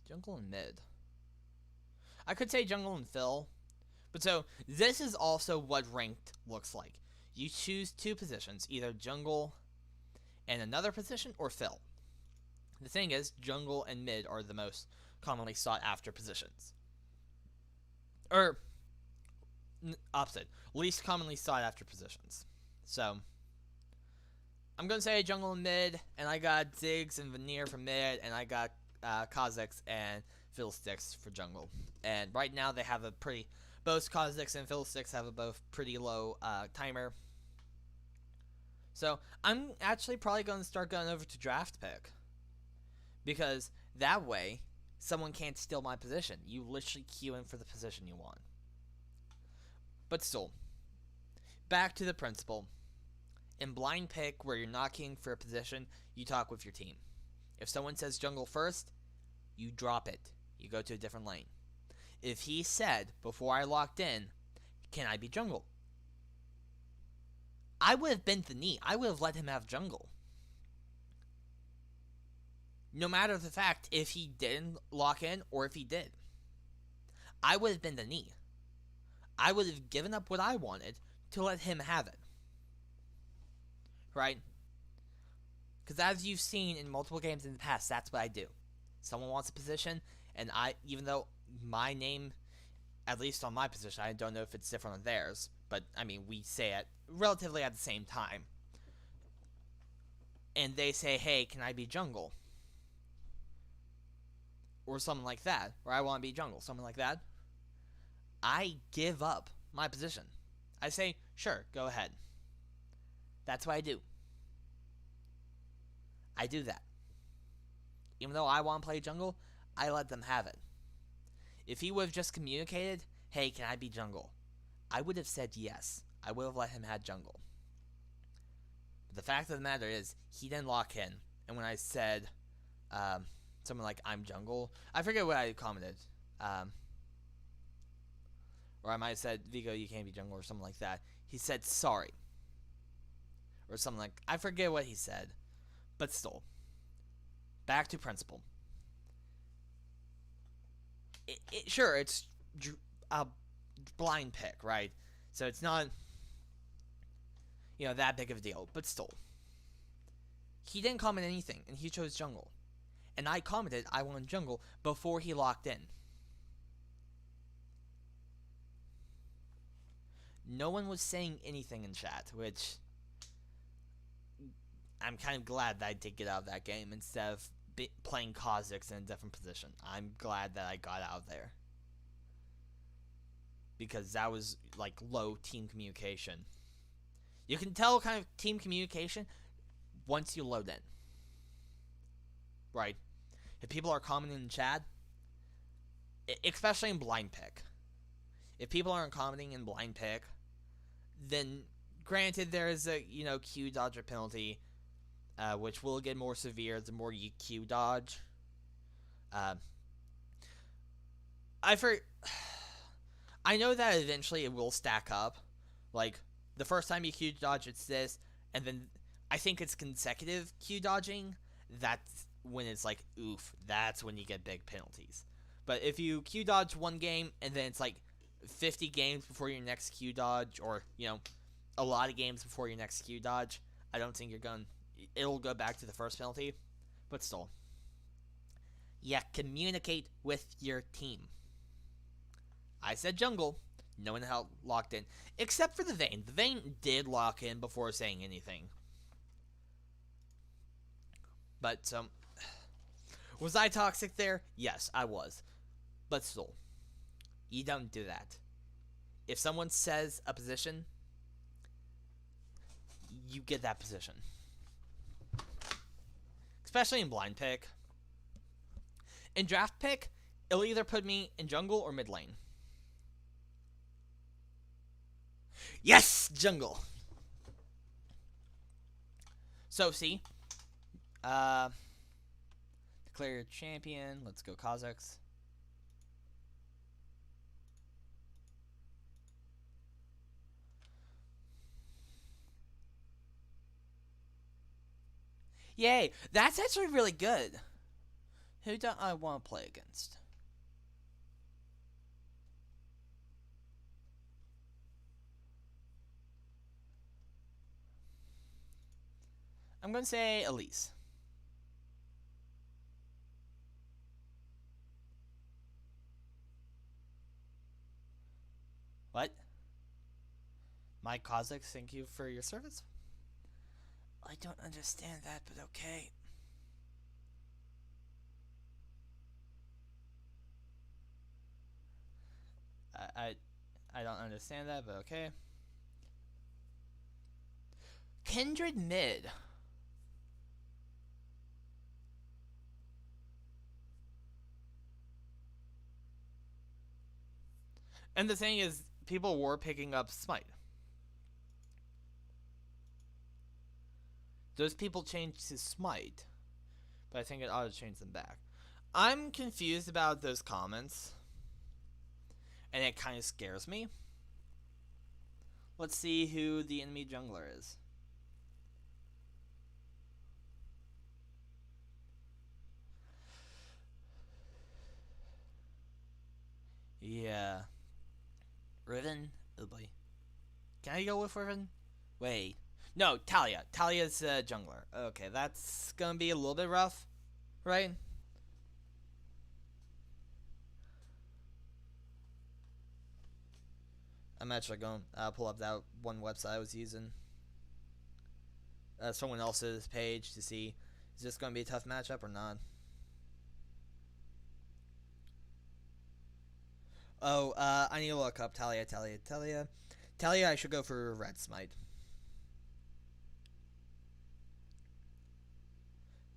Jungle and mid. I could say jungle and fill. But so, this is also what ranked looks like. You choose two positions, either jungle and another position, or fill. The thing is, jungle and mid are the most commonly sought after positions. Or, opposite. Least commonly sought after positions. So, I'm going to say jungle and mid, and I got Ziggs and Veneer for mid, and I got Kha'Zix and Fiddlesticks for jungle. And right now they have a pretty, both Kha'Zix and Fiddlesticks have a both pretty low timer. So I'm actually probably going to start going over to draft pick. Because that way, someone can't steal my position. You literally queue in for the position you want. But still, back to the principle. In blind pick, where you're not queuing for a position, you talk with your team. If someone says jungle first, you drop it. You go to a different lane. If he said, before I locked in, can I be jungle? I would have bent the knee. I would have let him have jungle. No matter the fact if he didn't lock in or if he did. I would have bent the knee. I would have given up what I wanted to let him have it. Right? Because as you've seen in multiple games in the past, that's what I do. Someone wants a position, and even though my name, at least on my position, I don't know if it's different on theirs, but I mean, we say it relatively at the same time. And they say, hey, can I be jungle? Or something like that, or I want to be jungle, something like that. I give up my position. I say, sure, go ahead. That's what I do. I do that. Even though I want to play jungle, I let them have it. If he would have just communicated, hey, can I be jungle? I would have said yes. I would have let him have jungle. But the fact of the matter is, he didn't lock in. And when I said, something like, I'm jungle, I forget what I commented. Or I might have said, Vigo, you can't be jungle, or something like that. He said, sorry. Or something like, I forget what he said. But still. Back to principle. Sure, it's a blind pick, right? So it's not... that big of a deal. But still, he didn't comment anything, and he chose jungle. And I commented I want jungle before he locked in. No one was saying anything in chat, which I'm kind of glad that I did get out of that game instead of playing Kha'Zix in a different position. I'm glad that I got out of there. Because that was, like, low team communication. You can tell kind of team communication once you load in. Right? If people are commenting in chat, especially in blind pick. If people aren't commenting in blind pick, then granted there is a, Q dodge or penalty, which will get more severe the more you Q dodge. I know that eventually it will stack up. Like, the first time you Q dodge, it's this, and then I think it's consecutive Q dodging. That's when it's like, oof, that's when you get big penalties. But if you Q dodge one game, and then it's like 50 games before your next Q dodge, or, a lot of games before your next Q dodge, I don't think it'll go back to the first penalty. But still. Yeah, communicate with your team. I said jungle. No one locked in. Except for the Vayne. The Vayne did lock in before saying anything. But, was I toxic there? Yes, I was. But still, you don't do that. If someone says a position, you get that position. Especially in blind pick. In draft pick, it'll either put me in jungle or mid lane. Yes! Jungle! So, see. Declare your champion. Let's go Kha'Zix. Yay! That's actually really good. Who do I want to play against? I'm going to say Elise. What? My Kha'Zix, thank you for your service? I don't understand that, but okay. I don't understand that, but okay. Kindred mid. And the thing is, people were picking up Smite. Those people changed to Smite, but I think it ought to change them back. I'm confused about those comments, and it kind of scares me. Let's see who the enemy jungler is. Yeah. Riven? Oh boy. Can I go with Riven? Wait. No, Talia. Talia's jungler. Okay, that's gonna be a little bit rough, right? I'm actually going to pull up that one website I was using. Someone else's page to see, is this going to be a tough matchup or not? Oh, I need to look up Talia. Talia, I should go for Red Smite.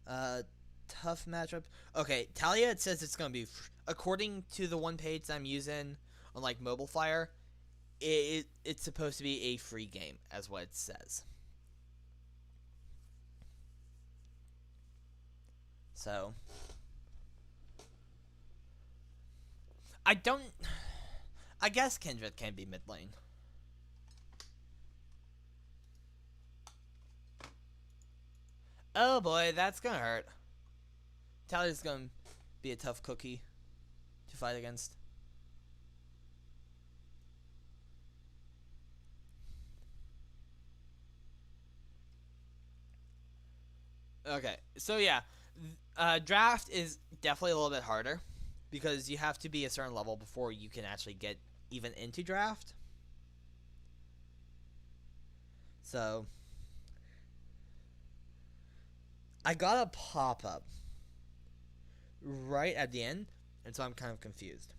Tough matchup. Okay, Talia, it says it's going to be, according to the one page that I'm using on, like, Mobile Fire, it's supposed to be a free game, as what it says. So, I guess Kindred can be mid lane. Oh boy, that's gonna hurt. Talia's gonna be a tough cookie to fight against. Okay, so yeah, draft is definitely a little bit harder because you have to be a certain level before you can actually get even into draft. So I got a pop up right at the end, and so I'm kind of confused.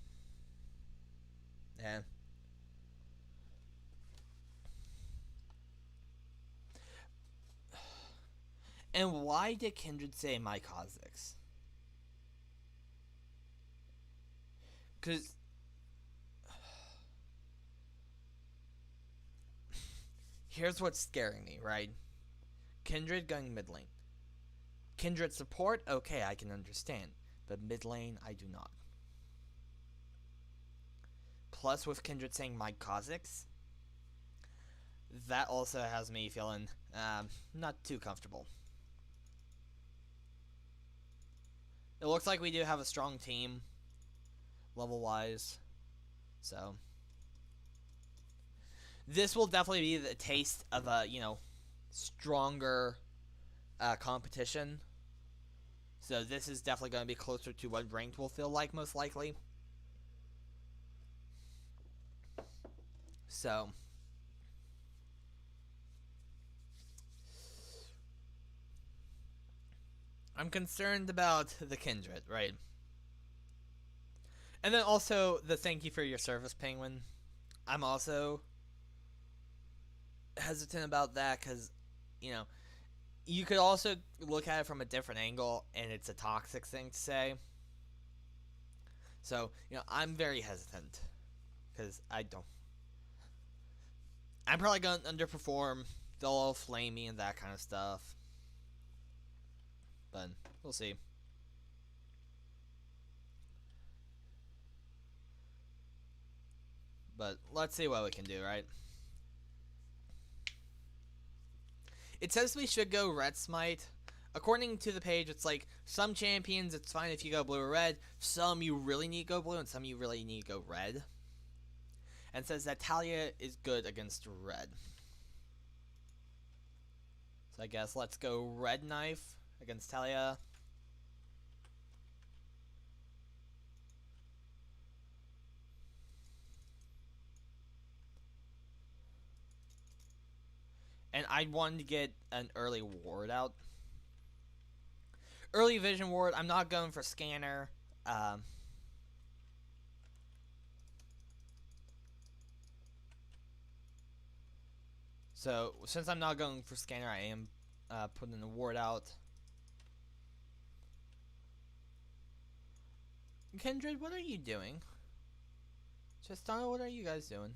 Yeah. And why did Kindred say my Kha'Zix? Because here's what's scaring me, right? Kindred going mid lane. Kindred support, okay, I can understand. But mid lane, I do not. Plus, with Kindred saying my Kha'Zix, that also has me feeling not too comfortable. It looks like we do have a strong team, level-wise. So, this will definitely be the taste of a, stronger competition. So this is definitely going to be closer to what ranked will feel like, most likely. So, I'm concerned about the Kindred, right? And then also the thank you for your service, Penguin. I'm also hesitant about that because, you know, you could also look at it from a different angle, and it's a toxic thing to say. So, I'm very hesitant because I don't. I'm probably going to underperform. They'll all flame me and that kind of stuff. But we'll see. But let's see what we can do, right? It says we should go Red Smite. According to the page, it's like some champions, it's fine if you go blue or red. Some you really need to go blue, and some you really need to go red. And says that Taliyah is good against red. So I guess let's go red knife against Taliyah. And I wanted to get an early ward out. Early vision ward, I'm not going for scanner. So since I'm not going for scanner, I am putting the ward out. Kindred, what are you doing? Tristana, what are you guys doing?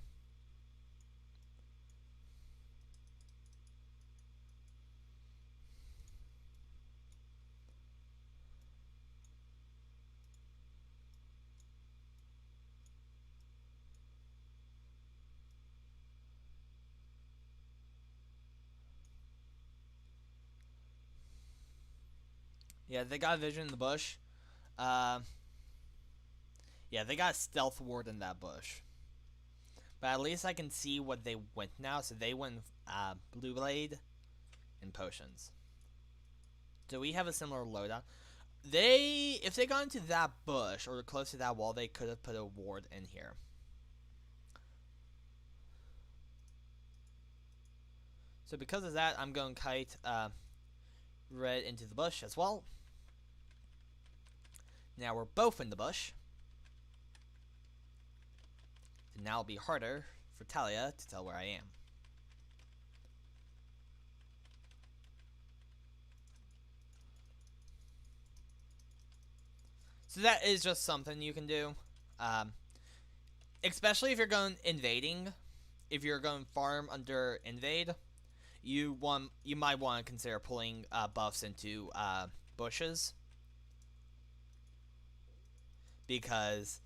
Yeah, they got vision in the bush. Yeah, they got stealth ward in that bush. But at least I can see what they went now. So they went blue blade and potions. Do we have a similar loadout? If they got into that bush or close to that wall, they could have put a ward in here. So because of that, I'm going kite red into the bush as well. Now we're both in the bush. So now it'll be harder for Taliyah to tell where I am. So that is just something you can do. Especially if you're going invading. If you're going farm under invade, you might want to consider pulling buffs into bushes. Because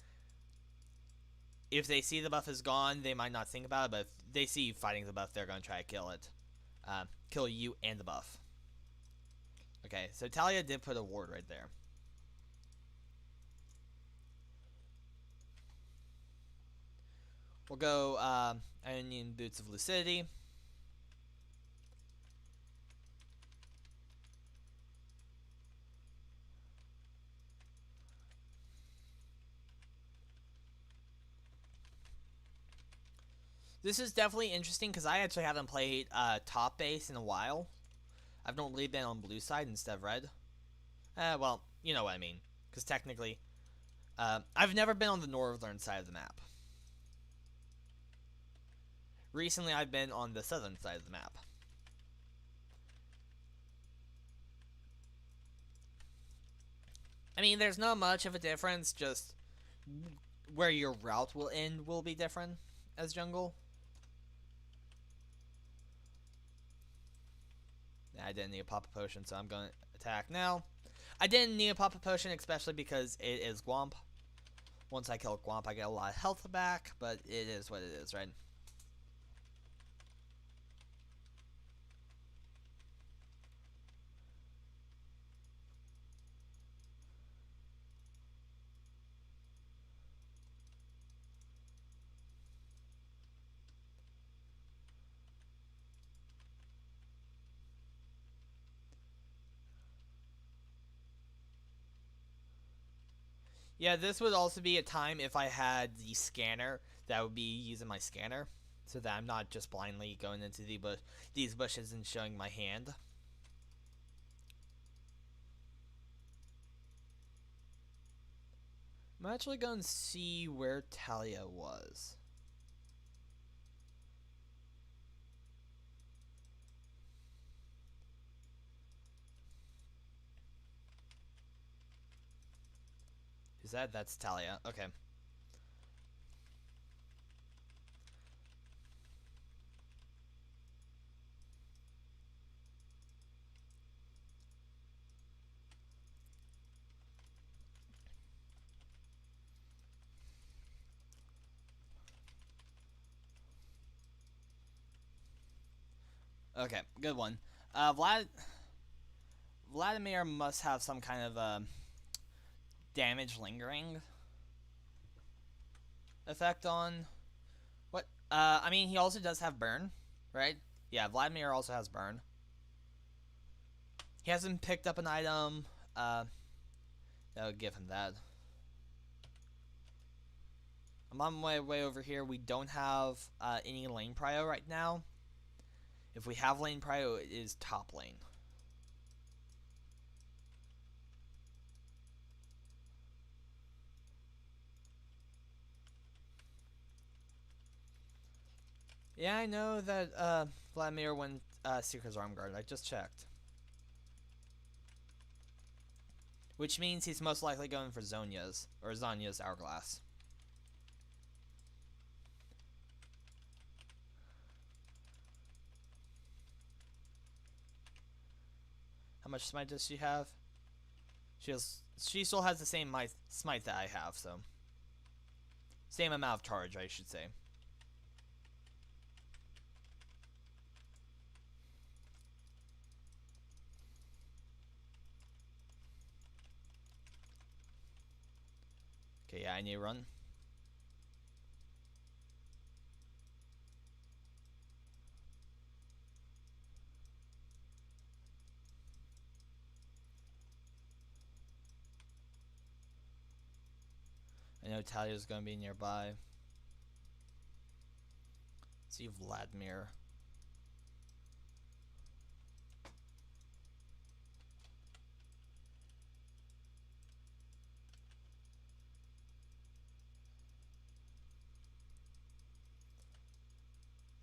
if they see the buff is gone, they might not think about it. But if they see you fighting the buff, they're going to try to kill it. Kill you and the buff. Okay, so Taliyah did put a ward right there. We'll go Onion Boots of Lucidity. This is definitely interesting because I actually haven't played top base in a while. I've normally been on blue side instead of red. Well, you know what I mean. Because technically, I've never been on the northern side of the map. Recently, I've been on the southern side of the map. I mean, there's not much of a difference, just where your route will end will be different as jungle. I didn't need a pop a potion, so I'm going to attack now. I didn't need a pop a potion, especially because it is Gwomp. Once I kill Gwomp, I get a lot of health back, but it is what it is, right? Yeah, this would also be a time if I had the scanner that I would be using my scanner, so that I'm not just blindly going into these bushes and showing my hand. I'm actually going to see where Talia was. Who's that? That's Talia. Okay. Okay, good one. Vladimir must have some kind of damage lingering effect on what? I mean, he also does have burn, right? Yeah, Vladimir also has burn. He hasn't picked up an item that would give him that. I'm on my way over here. We don't have any lane prio right now. If we have lane prio, it is top lane. Yeah, I know that Vladimir went Seeker's Arm Guard. I just checked. Which means he's most likely going for Zhonya's, or Zhonya's Hourglass. How much smite does she have? She still has the same smite that I have, so same amount of charge, I should say. Okay, yeah, I need to run. I know Talia's gonna be nearby. Let's see Vladimir.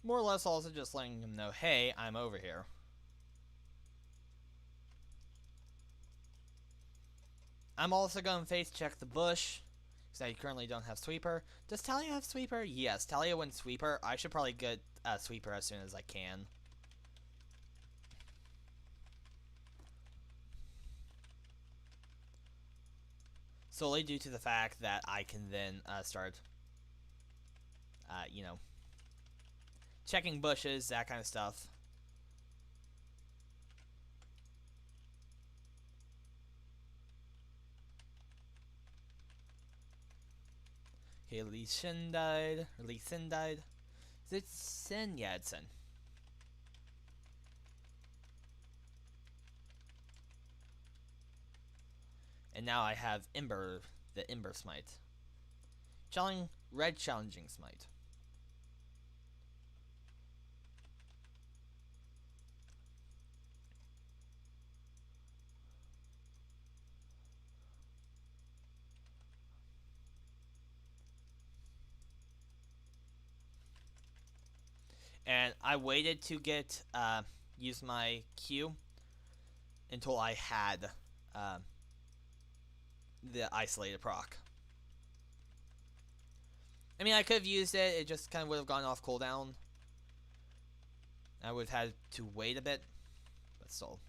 More or less also just letting him know, hey, I'm over here. I'm also going to face check the bush, because I currently don't have Sweeper. Does Talia have Sweeper? Yes, Talia went Sweeper. I should probably get Sweeper as soon as I can. Solely due to the fact that I can then start, you know, checking bushes, that kind of stuff. Okay, Lee Sin died. Or Lee Sin died. Is it Sin? Yeah, it's Sin. And now I have Ember, the Ember Smite. Red challenging Smite. I waited to get use my Q until I had the isolated proc. I mean, I could have used it. It just kind of would have gone off cooldown. I would have had to wait a bit, but still.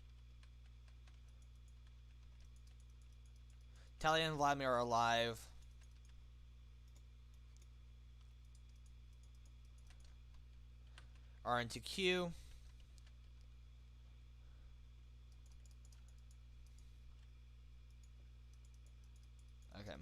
Talia and Vladimir are alive. Are into Q. Okay.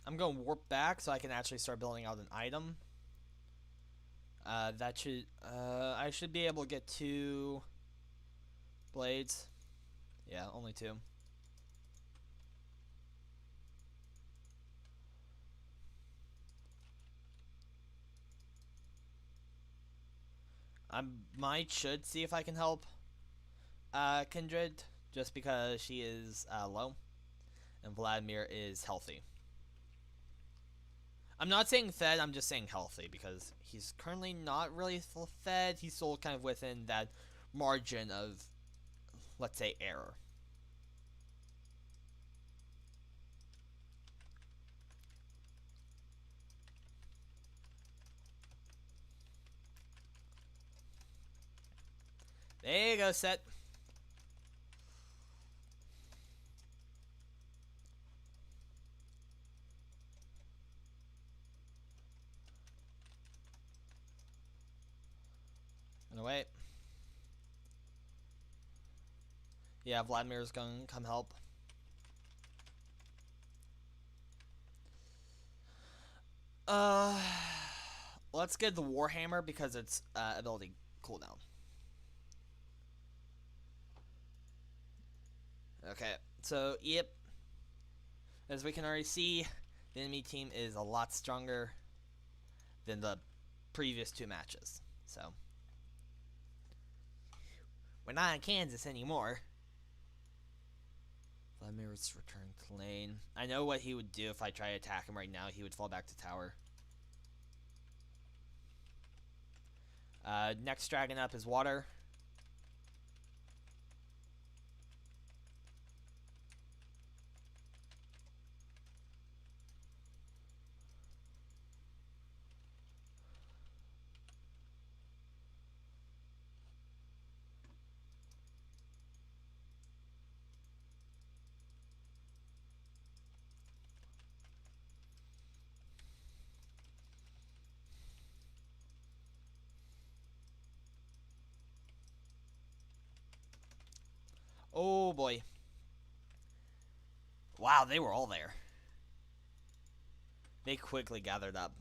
I'm going to warp back so I can actually start building out an item. That should, I should be able to get 2 blades. Yeah, only 2. I should see if I can help Kindred, just because she is low, and Vladimir is healthy. I'm not saying fed, I'm just saying healthy, because he's currently not really fed. He's still kind of within that margin of, let's say, error. There you go, Set. And wait. Yeah, Vladimir's gonna come help. Let's get the Warhammer because its ability cooldown. Okay, so yep. As we can already see, the enemy team is a lot stronger than the previous 2 matches. So we're not in Kansas anymore. Vladimir's returned to lane. I know what he would do if I try to attack him right now. He would fall back to tower. Next dragon up is water. Oh boy. Wow, they were all there. They quickly gathered up.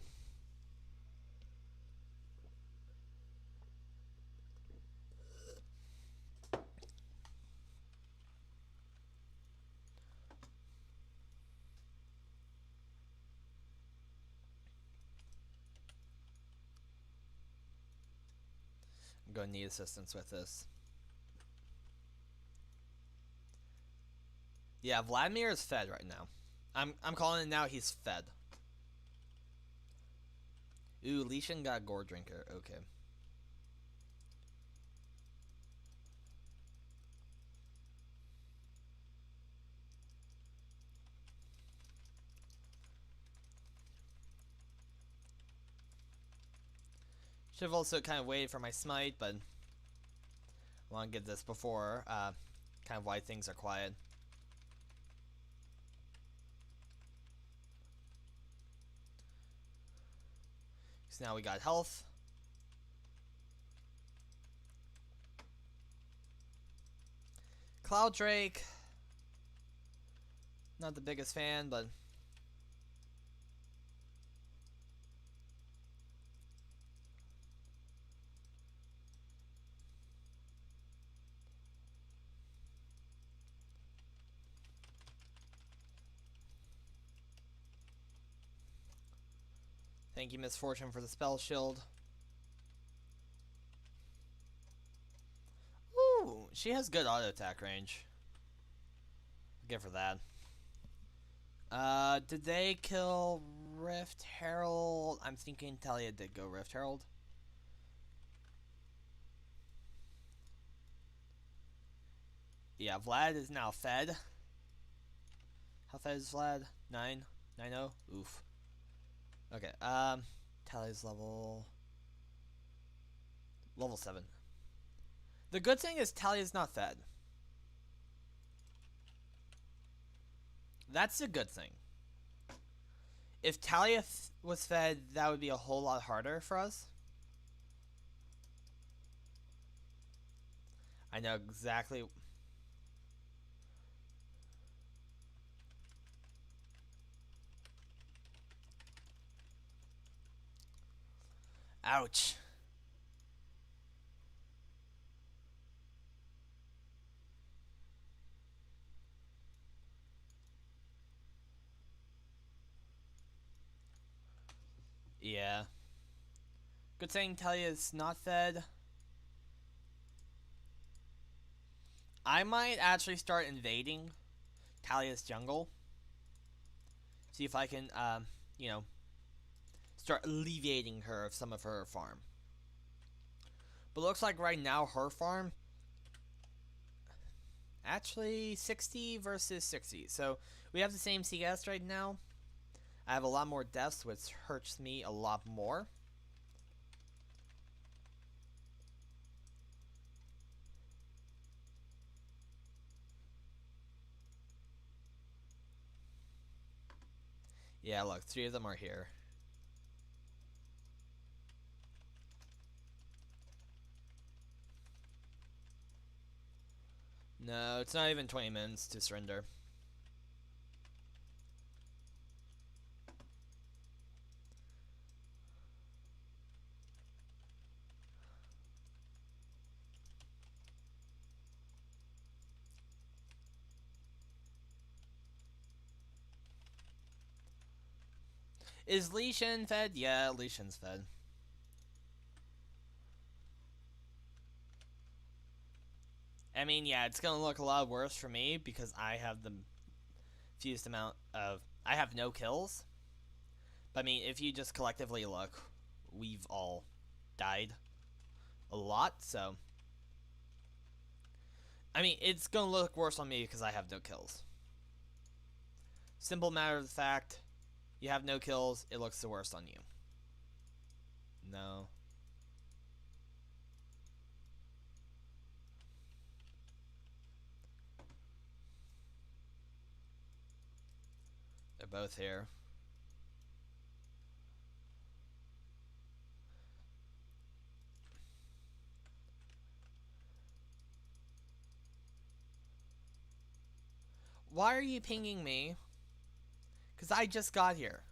I'm going to need assistance with this. Yeah, Vladimir is fed right now. I'm calling it now. He's fed. Ooh, Lishan got Gore Drinker. Okay. Should have also kind of waited for my smite, but I want to get this before kind of why things are quiet. So now we got health. Cloud Drake. Not the biggest fan, but thank you, Misfortune, for the spell shield. She has good auto attack range. Give her that. Did they kill Rift Herald? I'm thinking Talia did go Rift Herald. Yeah, Vlad is now fed. How fed is Vlad? 9? 9-0? Oof. Okay, Talia's level 7. The good thing is Talia's not fed. That's a good thing. If Talia was fed, that would be a whole lot harder for us. I know exactly. Ouch. Yeah. Good thing Talia's not fed. I might actually start invading Talia's jungle. See if I can, you know, start alleviating her of some of her farm. But looks like right now her farm, actually 60 versus 60. So we have the same CS right now. I have a lot more deaths, which hurts me a lot more. Yeah, look, 3 of them are here. No, it's not even 20 minutes to surrender. Is Li Shen fed? Yeah, Li Shen's fed. I mean, yeah, it's gonna look a lot worse for me because I have the fewest amount of... I have no kills. But I mean, if you just collectively look, we've all died a lot, so... I mean, it's gonna look worse on me because I have no kills. Simple matter of the fact, you have no kills, it looks the worst on you. No. They're both here. Why are you pinging me? Because I just got here.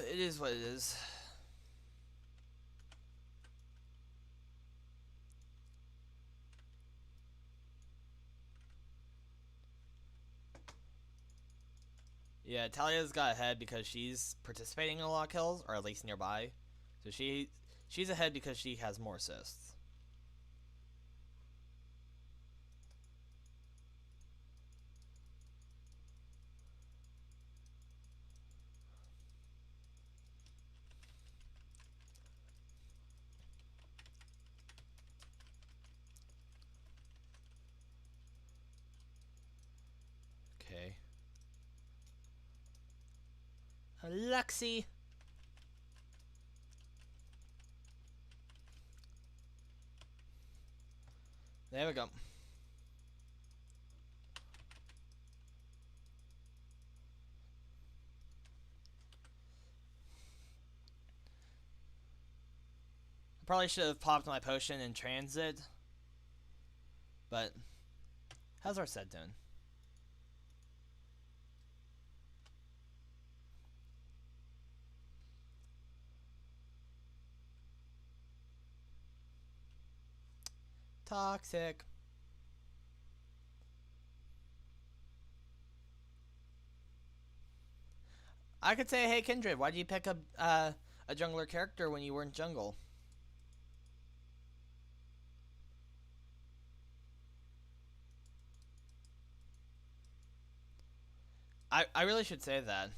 It is what it is. Yeah, Talia's got ahead because she's participating in a lot of kills, or at least nearby. So she's ahead because she has more assists. Okay. Lexi. There we go. Probably should have popped my potion in transit, but How's our set doing? Toxic. I could say, hey Kindred, why did you pick up a jungler character when you weren't jungle? I really should say that.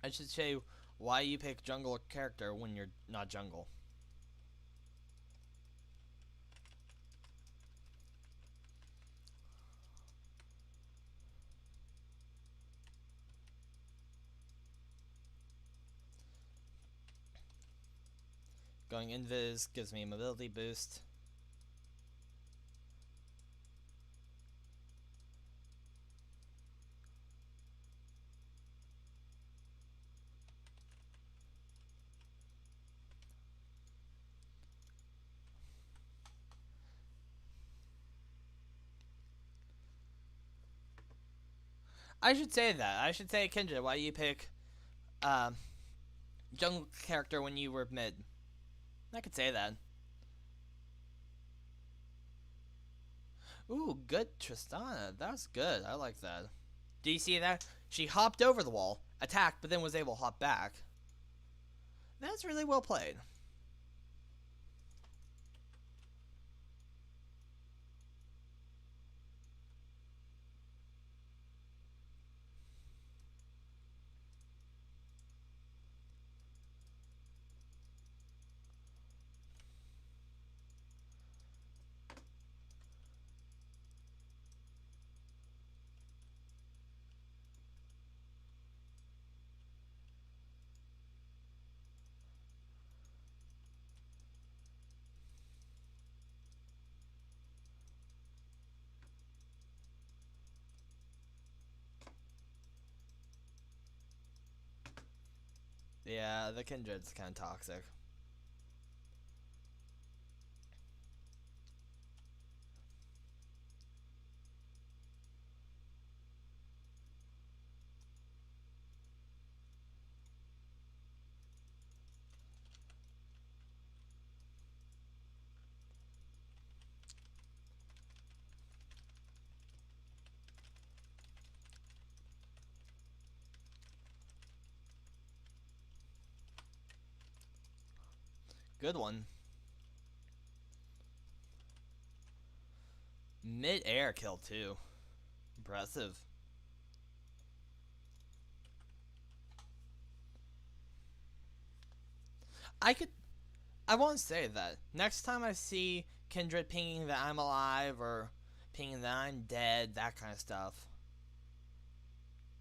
I should say why you pick jungle character when you're not jungle. Going invis gives me a mobility boost. I should say that. I should say, Kindred, why you pick um, jungle character when you were mid? I could say that. Ooh, good Tristana. That's good. I like that. Do you see that? She hopped over the wall, attacked, but then was able to hop back. That's really well played. Yeah, the Kindred's kind of toxic. Good one. Mid-air kill, too. Impressive. I could... I won't say that. Next time I see Kindred pinging that I'm alive or pinging that I'm dead, that kind of stuff,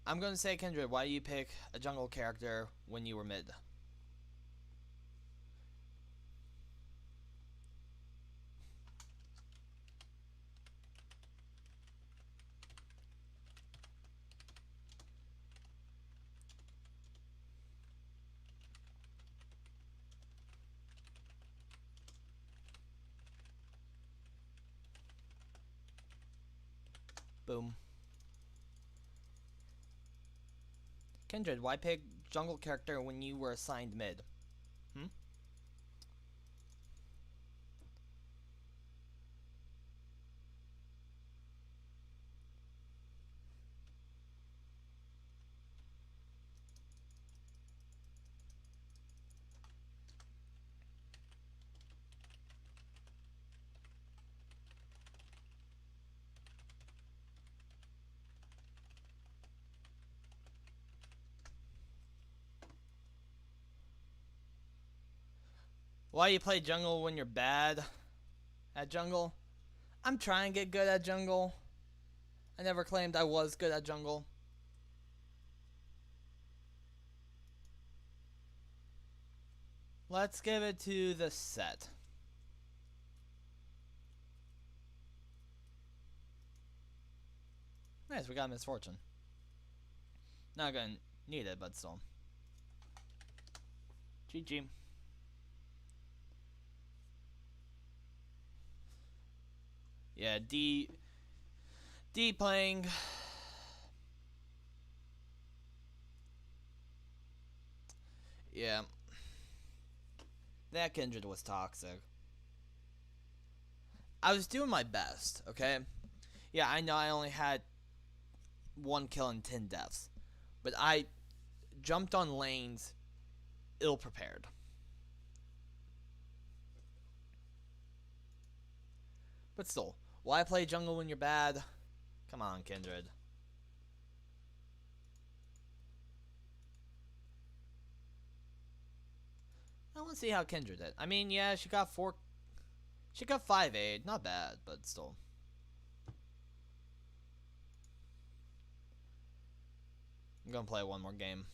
I'm going to say, Kindred, why do you pick a jungle character when you were mid? Boom. Kindred, why pick jungle character when you were assigned mid? Hmm? Why you play jungle when you're bad at jungle? I'm trying to get good at jungle. I never claimed I was good at jungle. Let's give it to the set. Nice, we got Miss Fortune. Not gonna need it, but still. GG. Yeah, D playing. Yeah. That Kindred was toxic. I was doing my best, okay? Yeah, I know I only had 1 kill and 10 deaths. But I jumped on lanes ill prepared. But still, why play jungle when you're bad? Come on, Kindred. I want to see how Kindred did. I mean, yeah, she got 5 aid. Not bad, but still. I'm gonna play one more game.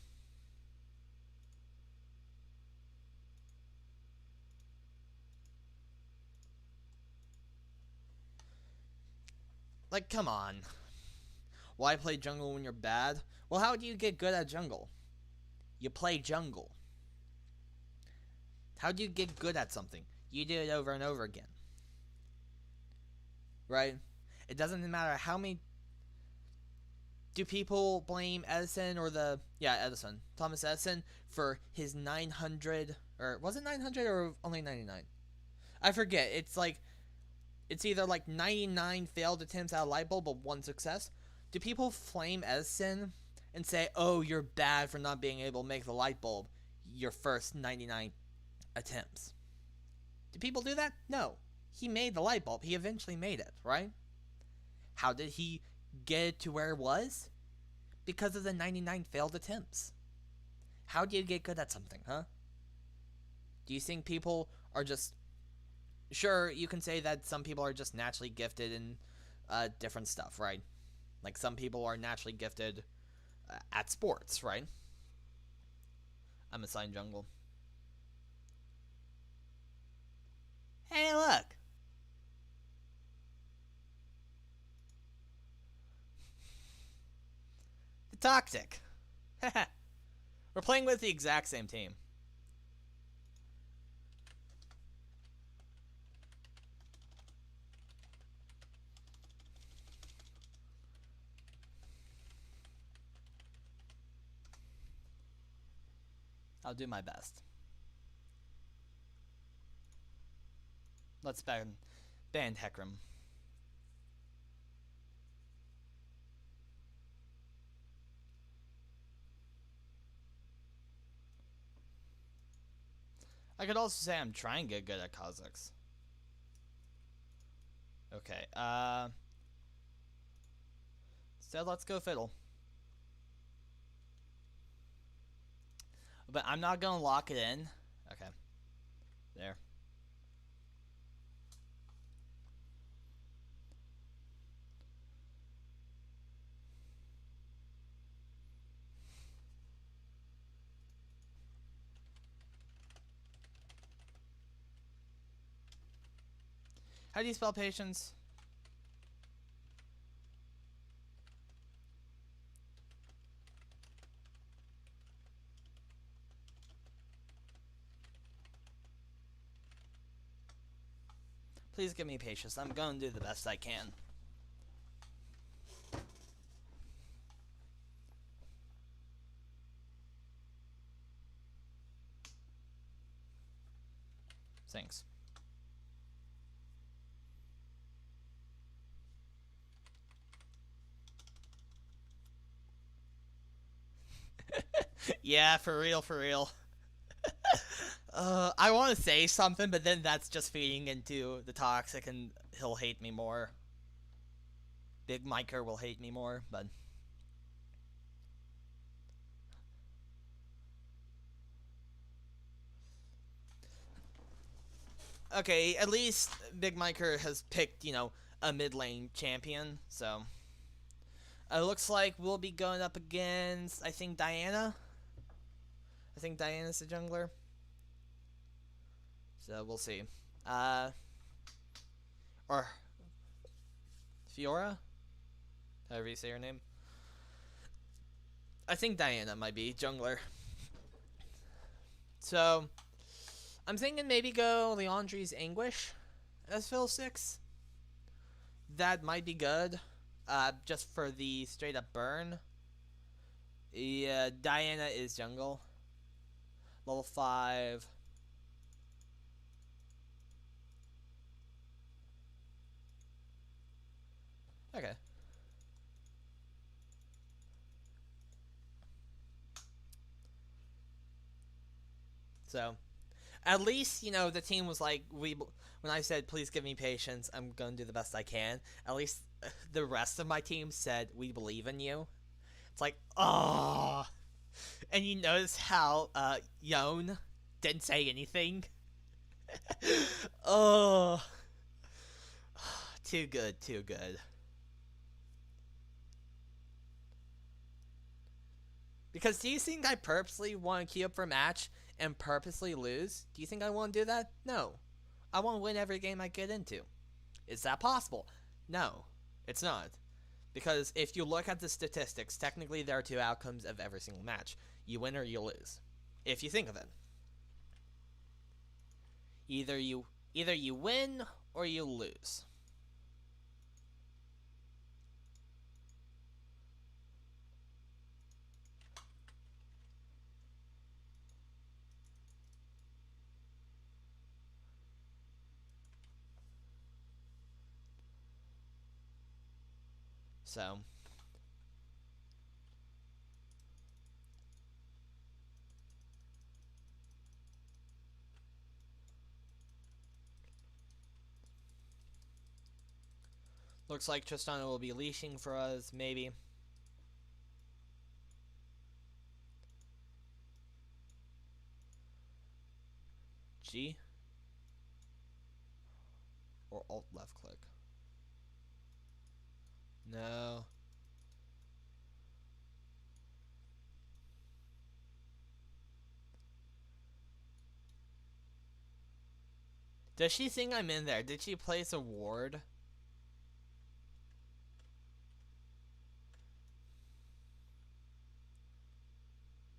Like, come on. Why play jungle when you're bad? Well, how do you get good at jungle? You play jungle. How do you get good at something? You do it over and over again. Right? It doesn't matter how many... Do people blame Edison or Edison, Thomas Edison, for his 900, or was it 900 or only 99? I forget. It's either like 99 failed attempts at a light bulb, but 1 success. Do people flame Edison and say, oh, you're bad for not being able to make the light bulb your first 99 attempts? Do people do that? No. He made the light bulb. He eventually made it, right? How did he get it to where it was? Because of the 99 failed attempts. How do you get good at something, huh? Do you think people are just... Sure, you can say that some people are just naturally gifted in different stuff, right? Like some people are naturally gifted at sports, right? I'm assigned jungle. Hey, look! The Toxic. We're playing with the exact same team. I'll do my best. Let's ban Hecarim. I could also say I'm trying to get good at Kha'Zix. Okay, instead let's go Fiddle. But I'm not gonna lock it in. Okay. There. How do you spell patience? Please give me patience. I'm going to do the best I can. Thanks. Yeah, for real, for real. I want to say something, but then that's just feeding into the Toxic, and he'll hate me more. Big Miker will hate me more, but... Okay, at least Big Miker has picked, you know, a mid lane champion, so... It looks like we'll be going up against, I think, Diana? I think Diana's the jungler. So, we'll see. Or... Fiora? However you say her name. I think Diana might be jungler. So... I'm thinking maybe go Leandri's Anguish as Phil 6. That might be good. just for the straight up burn. Yeah, Diana is jungle. Level 5. Okay. So, at least, the team was like, when I said, please give me patience, I'm going to do the best I can, at least the rest of my team said, we believe in you. It's like, oh. And you notice how Yone didn't say anything? Oh. Too good, too good. Because do you think I purposely want to queue up for a match and purposely lose? Do you think I want to do that? No. I want to win every game I get into. Is that possible? No, it's not. Because if you look at the statistics, technically there are two outcomes of every single match. You win or you lose. If you think of it. Either you win or you lose. So, looks like Tristana will be leashing for us, maybe. G? Or Alt left click? No. Does she think I'm in there? Did she place a ward?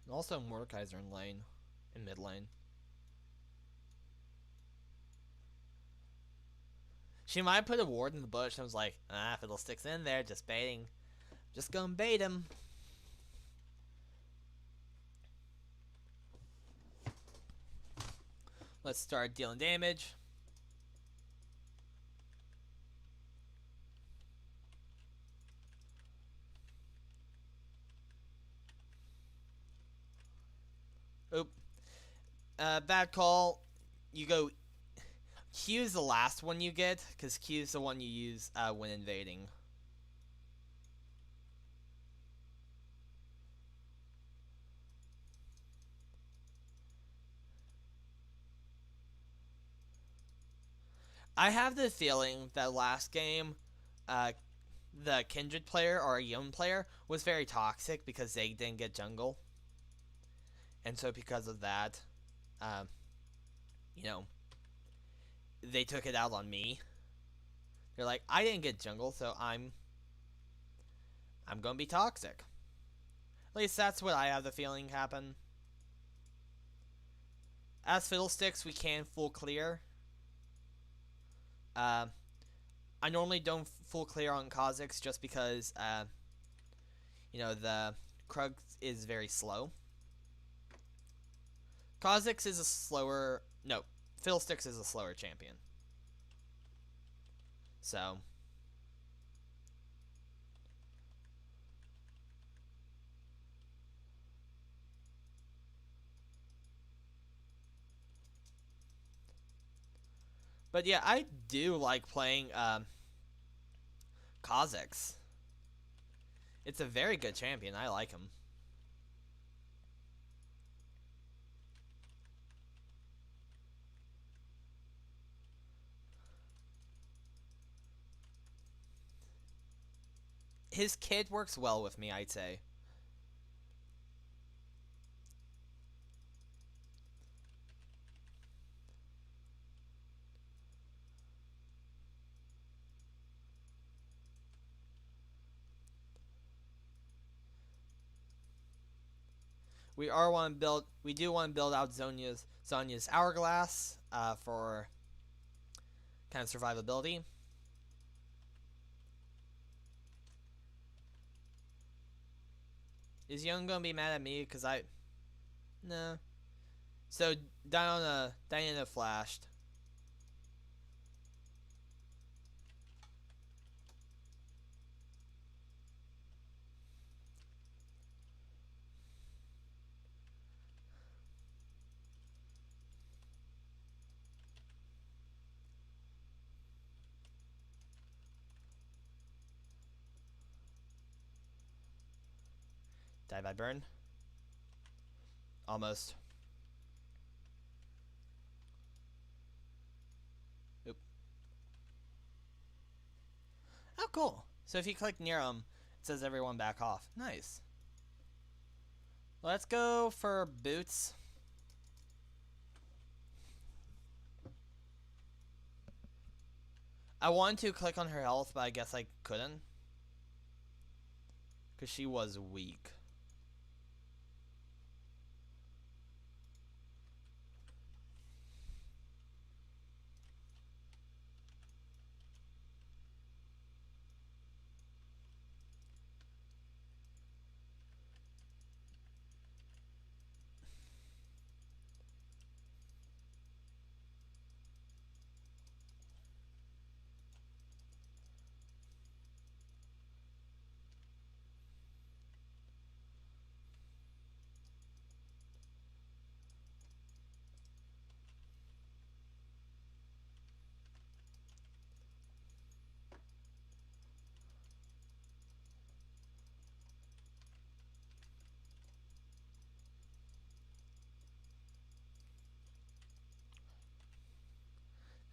And also Mordekaiser in lane. In mid lane. She might put a ward in the bush and was like, Fiddlesticks in there, just baiting. Just gonna bait him. Let's start dealing damage. Oop. Bad call. You go. Q is the last one you get, because Q is the one you use when invading. I have the feeling that last game, the Kindred player or a Yone player was very toxic because they didn't get jungle. And so because of that, they took it out on me. They're like, I didn't get jungle, so I'm gonna be toxic. At least that's what I have the feeling happened. As Fiddlesticks, we can full clear. I normally don't full clear on Kha'Zix just because, the Krug is very slow. Kha'Zix is a slower... No, Fiddlesticks is a slower champion. So... But yeah, I do like playing Kha'Zix. It's a very good champion. I like him. His kit works well with me, I'd say. We do want to build out Zhonya's Hourglass for kind of survivability. Is Young gonna be mad at me? Cause I... No. So, Diana flashed. Die by burn. Almost. Oop. Oh, cool. So if you click near him, it says everyone back off. Nice. Let's go for boots. I wanted to click on her health, but I guess I couldn't. Because she was weak.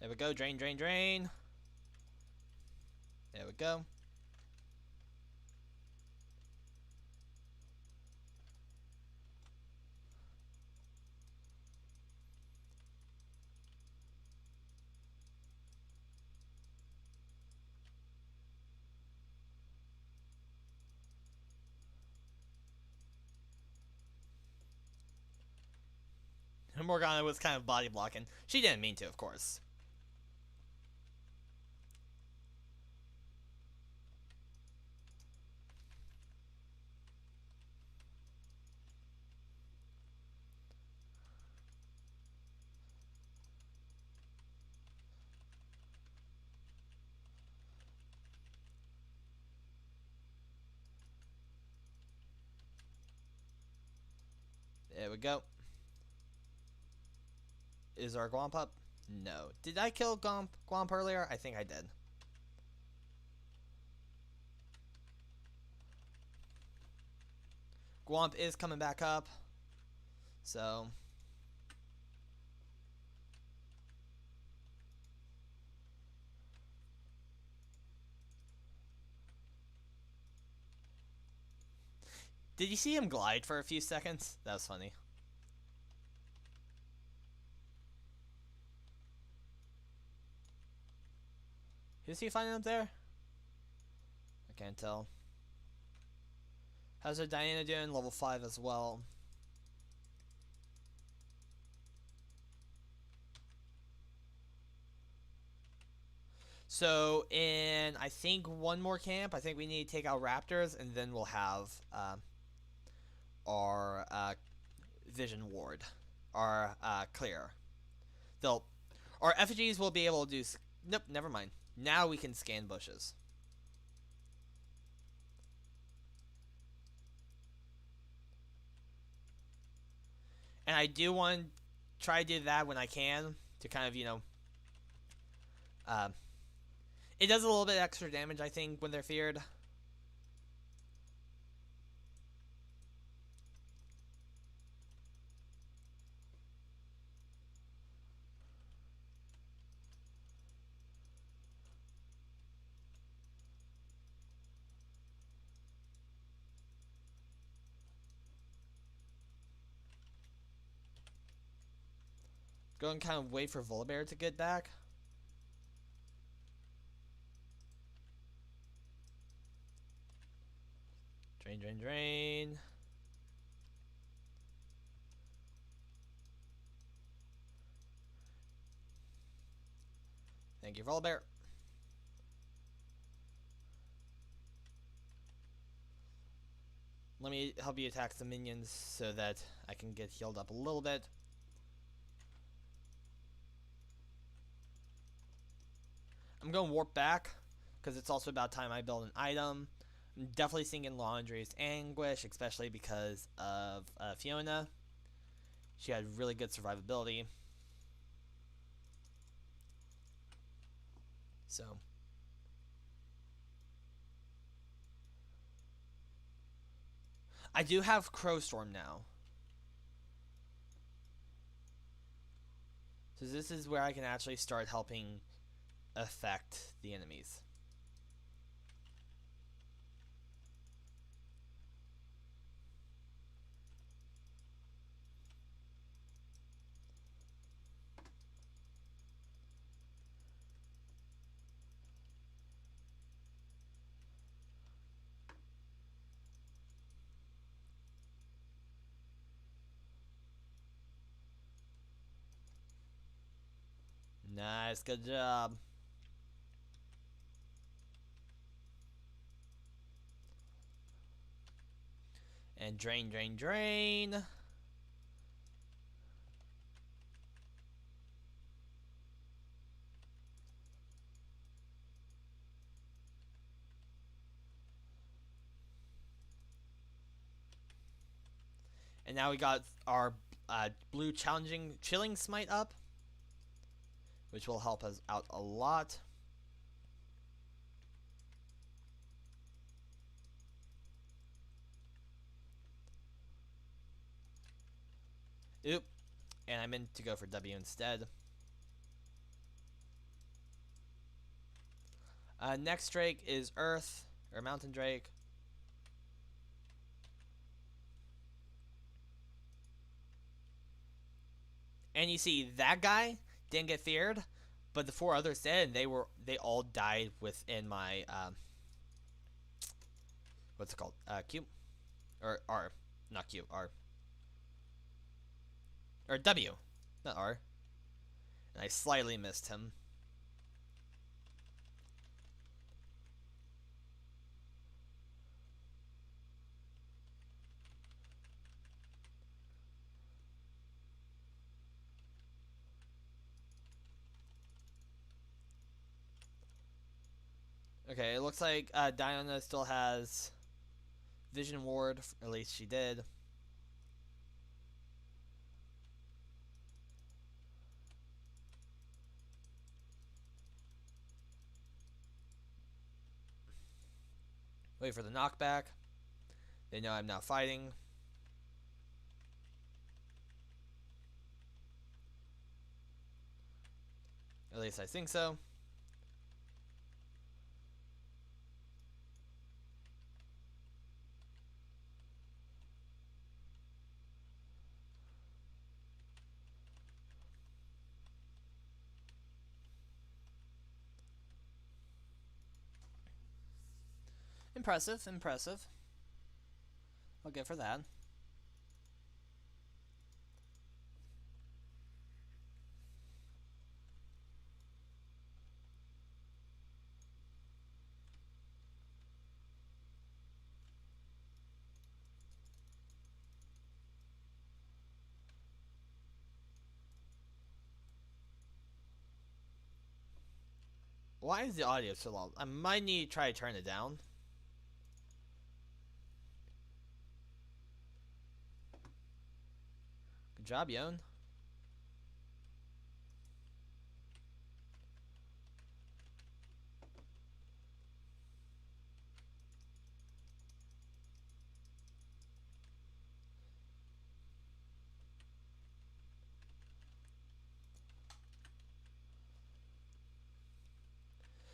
There we go. Drain, drain, drain. There we go. Morgana was kind of body blocking. She didn't mean to, of course. There we go. Is our Gwomp up? No. Did I kill Gwomp earlier? I think I did. Gwomp is coming back up. So... Did you see him glide for a few seconds? That was funny. Who's he finding up there? I can't tell. How's our Diana doing? Level 5 as well. So in, I think, one more camp, I think we need to take out Raptors, and then we'll have our Vision Ward, our clear. Our effigies will be able to do. Nope, never mind. Now we can scan bushes. And I do want to try to do that when I can to kind of, you know, it does a little bit extra damage, I think, when they're feared. Go and kind of wait for Volibear to get back. Drain, drain, drain. Thank you, Volibear. Let me help you attack some minions so that I can get healed up a little bit. I'm going to warp back because it's also about time I build an item. I'm definitely seeing Laundry's Anguish, especially because of Fiona. She had really good survivability. So I do have Crowstorm now. So this is where I can actually start helping affect the enemies. Nice, good job. And drain, drain, drain. And now we got our blue chilling smite up, which will help us out a lot. Oop. And I meant to go for W instead. Next Drake is Earth, or Mountain Drake. And you see, that guy didn't get feared, but the 4 others did, and they all died within my, what's it called? Q? Or R. Not Q, R. Or W. Not R. And I slightly missed him. Okay, it looks like Diana still has Vision Ward, or at least she did. Wait for the knockback. They know I'm not fighting. At least I think so. Impressive, impressive. I'll go for that. Why is the audio so loud? I might need to try to turn it down. Good job, Yon.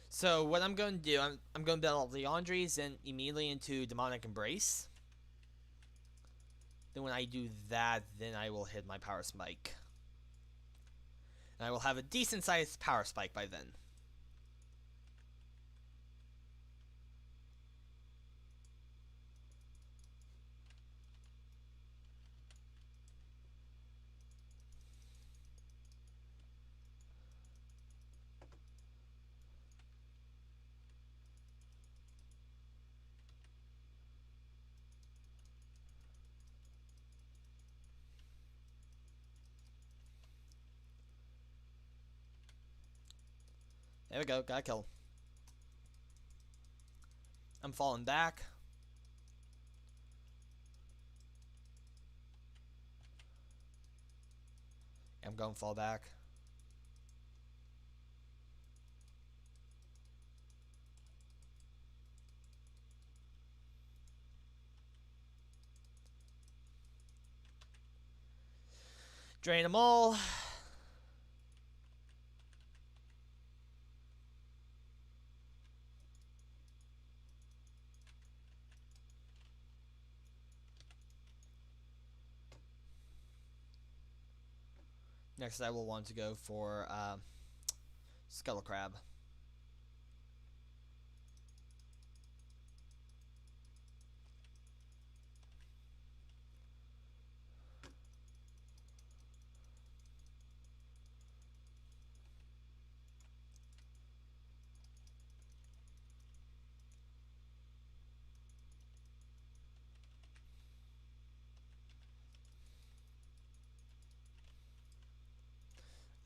So what I'm going to do, I'm going to build Leandries and immediately into Demonic Embrace. Then when I do that, then I will hit my Power Spike. And I will have a decent sized Power Spike by then. There we go. Got a kill. I'm falling back. I'm going to fall back. Drain them all. Next, I will want to go for Scuttle Crab.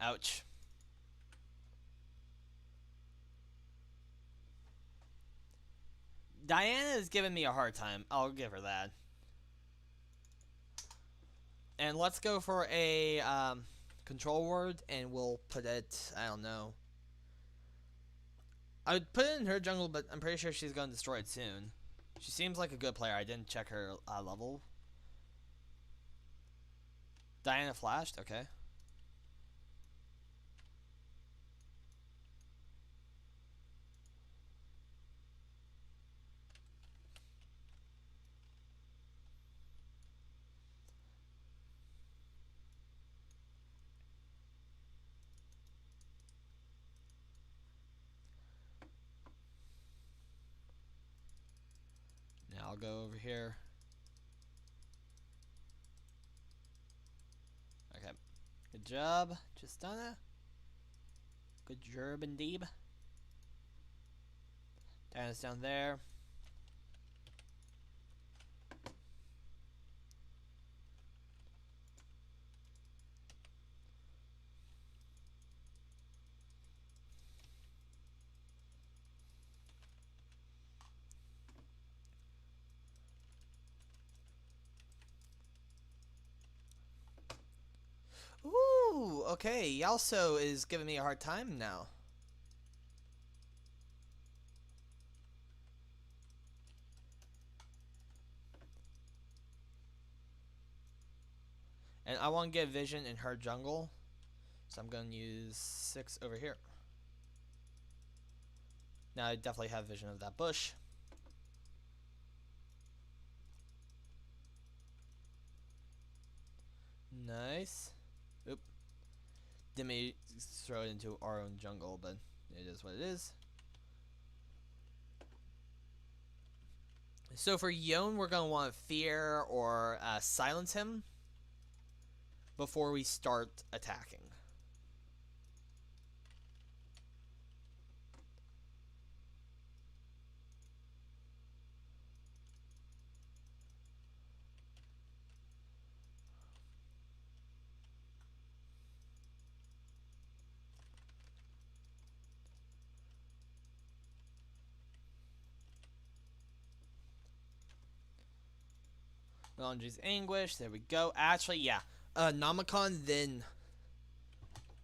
Ouch. Diana is giving me a hard time. I'll give her that. And let's go for a control word, and we'll put it, I don't know. I would put it in her jungle, but I'm pretty sure she's going to destroy it soon. She seems like a good player. I didn't check her level. Diana flashed? Okay. Now I'll go over here. Okay. Good job, Justana. Good job indeed. Diana's down there. Ooh, okay. Yalso is giving me a hard time now. And I want to get vision in her jungle. So I'm going to use 6 over here. Now I definitely have vision of that bush. Nice. Oop. Didn't mean to throw it into our own jungle, but it is what it is. So for Yone, we're going to want to fear or silence him before we start attacking. Melange's Anguish, there we go. Actually, yeah. Namacon, then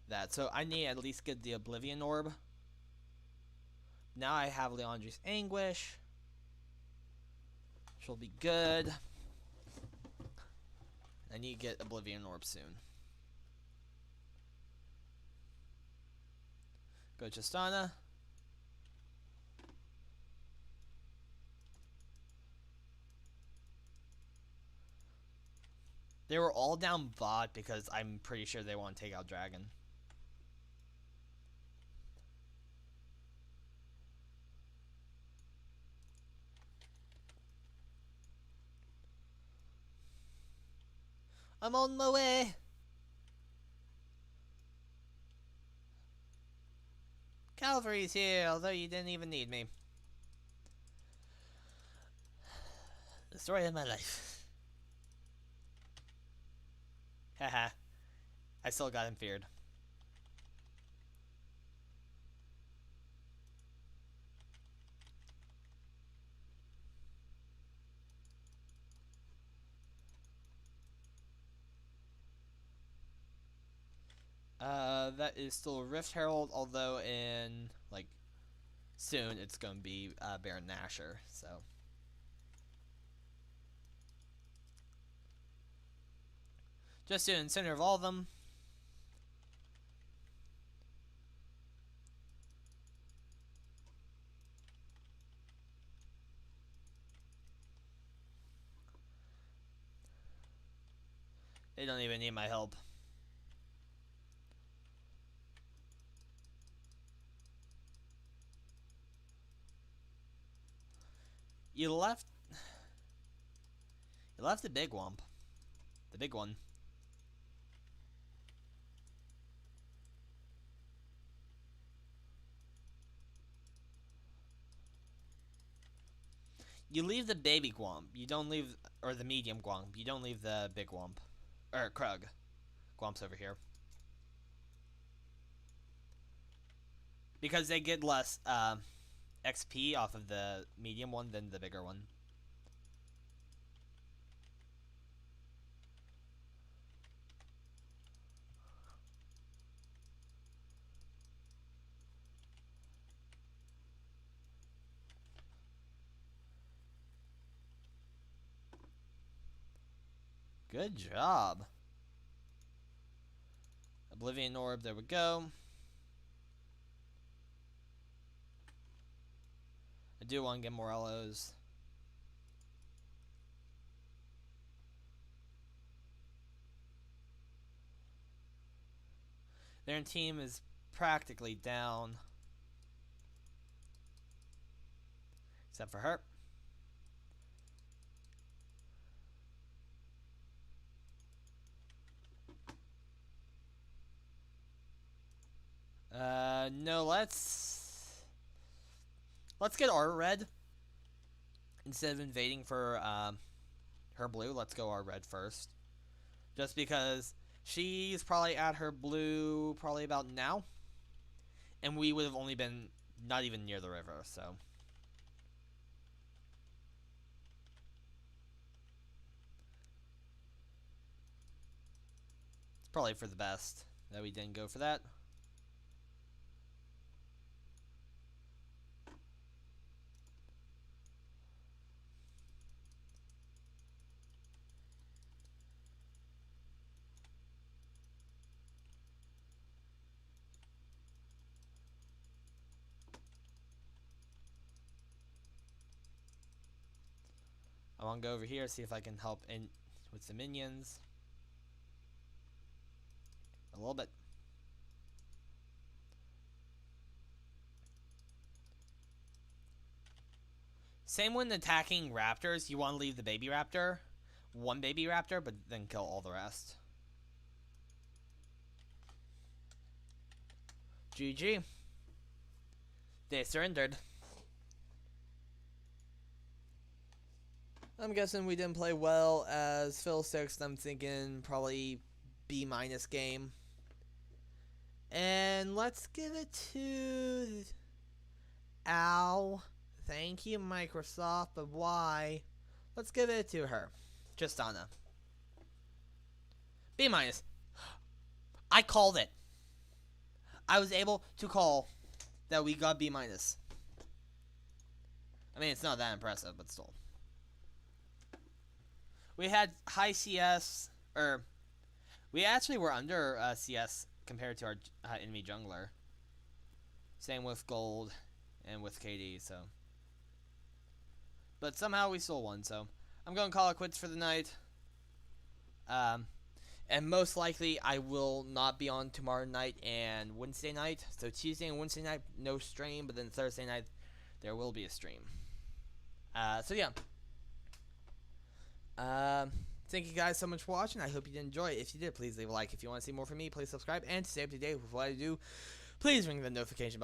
that. So I need to at least get the Oblivion Orb. Now I have Leandri's Anguish. She'll be good. I need to get Oblivion Orb soon. Go Justana. They were all down bot because I'm pretty sure they want to take out Dragon. I'm on my way. Calvary's here, although you didn't even need me. The story of my life. Haha. I still got him feared. That is still Rift Herald, although in, like, soon it's going to be Baron Nashor, so. Just in the center of all of them. They don't even need my help. You left the big wump. The big one. You leave the baby Gwump. You don't leave, or the medium Gwump. You don't leave the big Gwump. Or Krug. Gwump's over here. Because they get less XP off of the medium one than the bigger one. Good job. Oblivion Orb, there we go. I do want to get more LOs. Their team is practically down. Except for her. No, let's get our red. Instead of invading for, her blue, let's go our red first. Just because she's probably at her blue probably about now. And we would have only been not even near the river, so. It's probably for the best that we didn't go for that. I want to go over here, see if I can help in with the minions. A little bit. Same when attacking raptors, you want to leave the baby raptor. One baby raptor, but then kill all the rest. GG. They surrendered. I'm guessing we didn't play well as Fiddlesticks. I'm thinking probably B- game. And let's give it to... Ow. Thank you, Microsoft, but why? Let's give it to her. Tristana. B-. I called it. I was able to call that we got B-. I mean, it's not that impressive, but still. We had high CS, or we actually were under CS compared to our enemy jungler. Same with gold and with KD, so. But somehow we still won, so I'm going to call it quits for the night. And most likely I will not be on tomorrow night and Wednesday night. So Tuesday and Wednesday night, no stream, but then Thursday night, there will be a stream. So yeah. Thank you guys so much for watching. I hope you did enjoy it. If you did, please leave a like. If you want to see more from me, please subscribe. And to stay up to date with what I do, please ring the notification bell.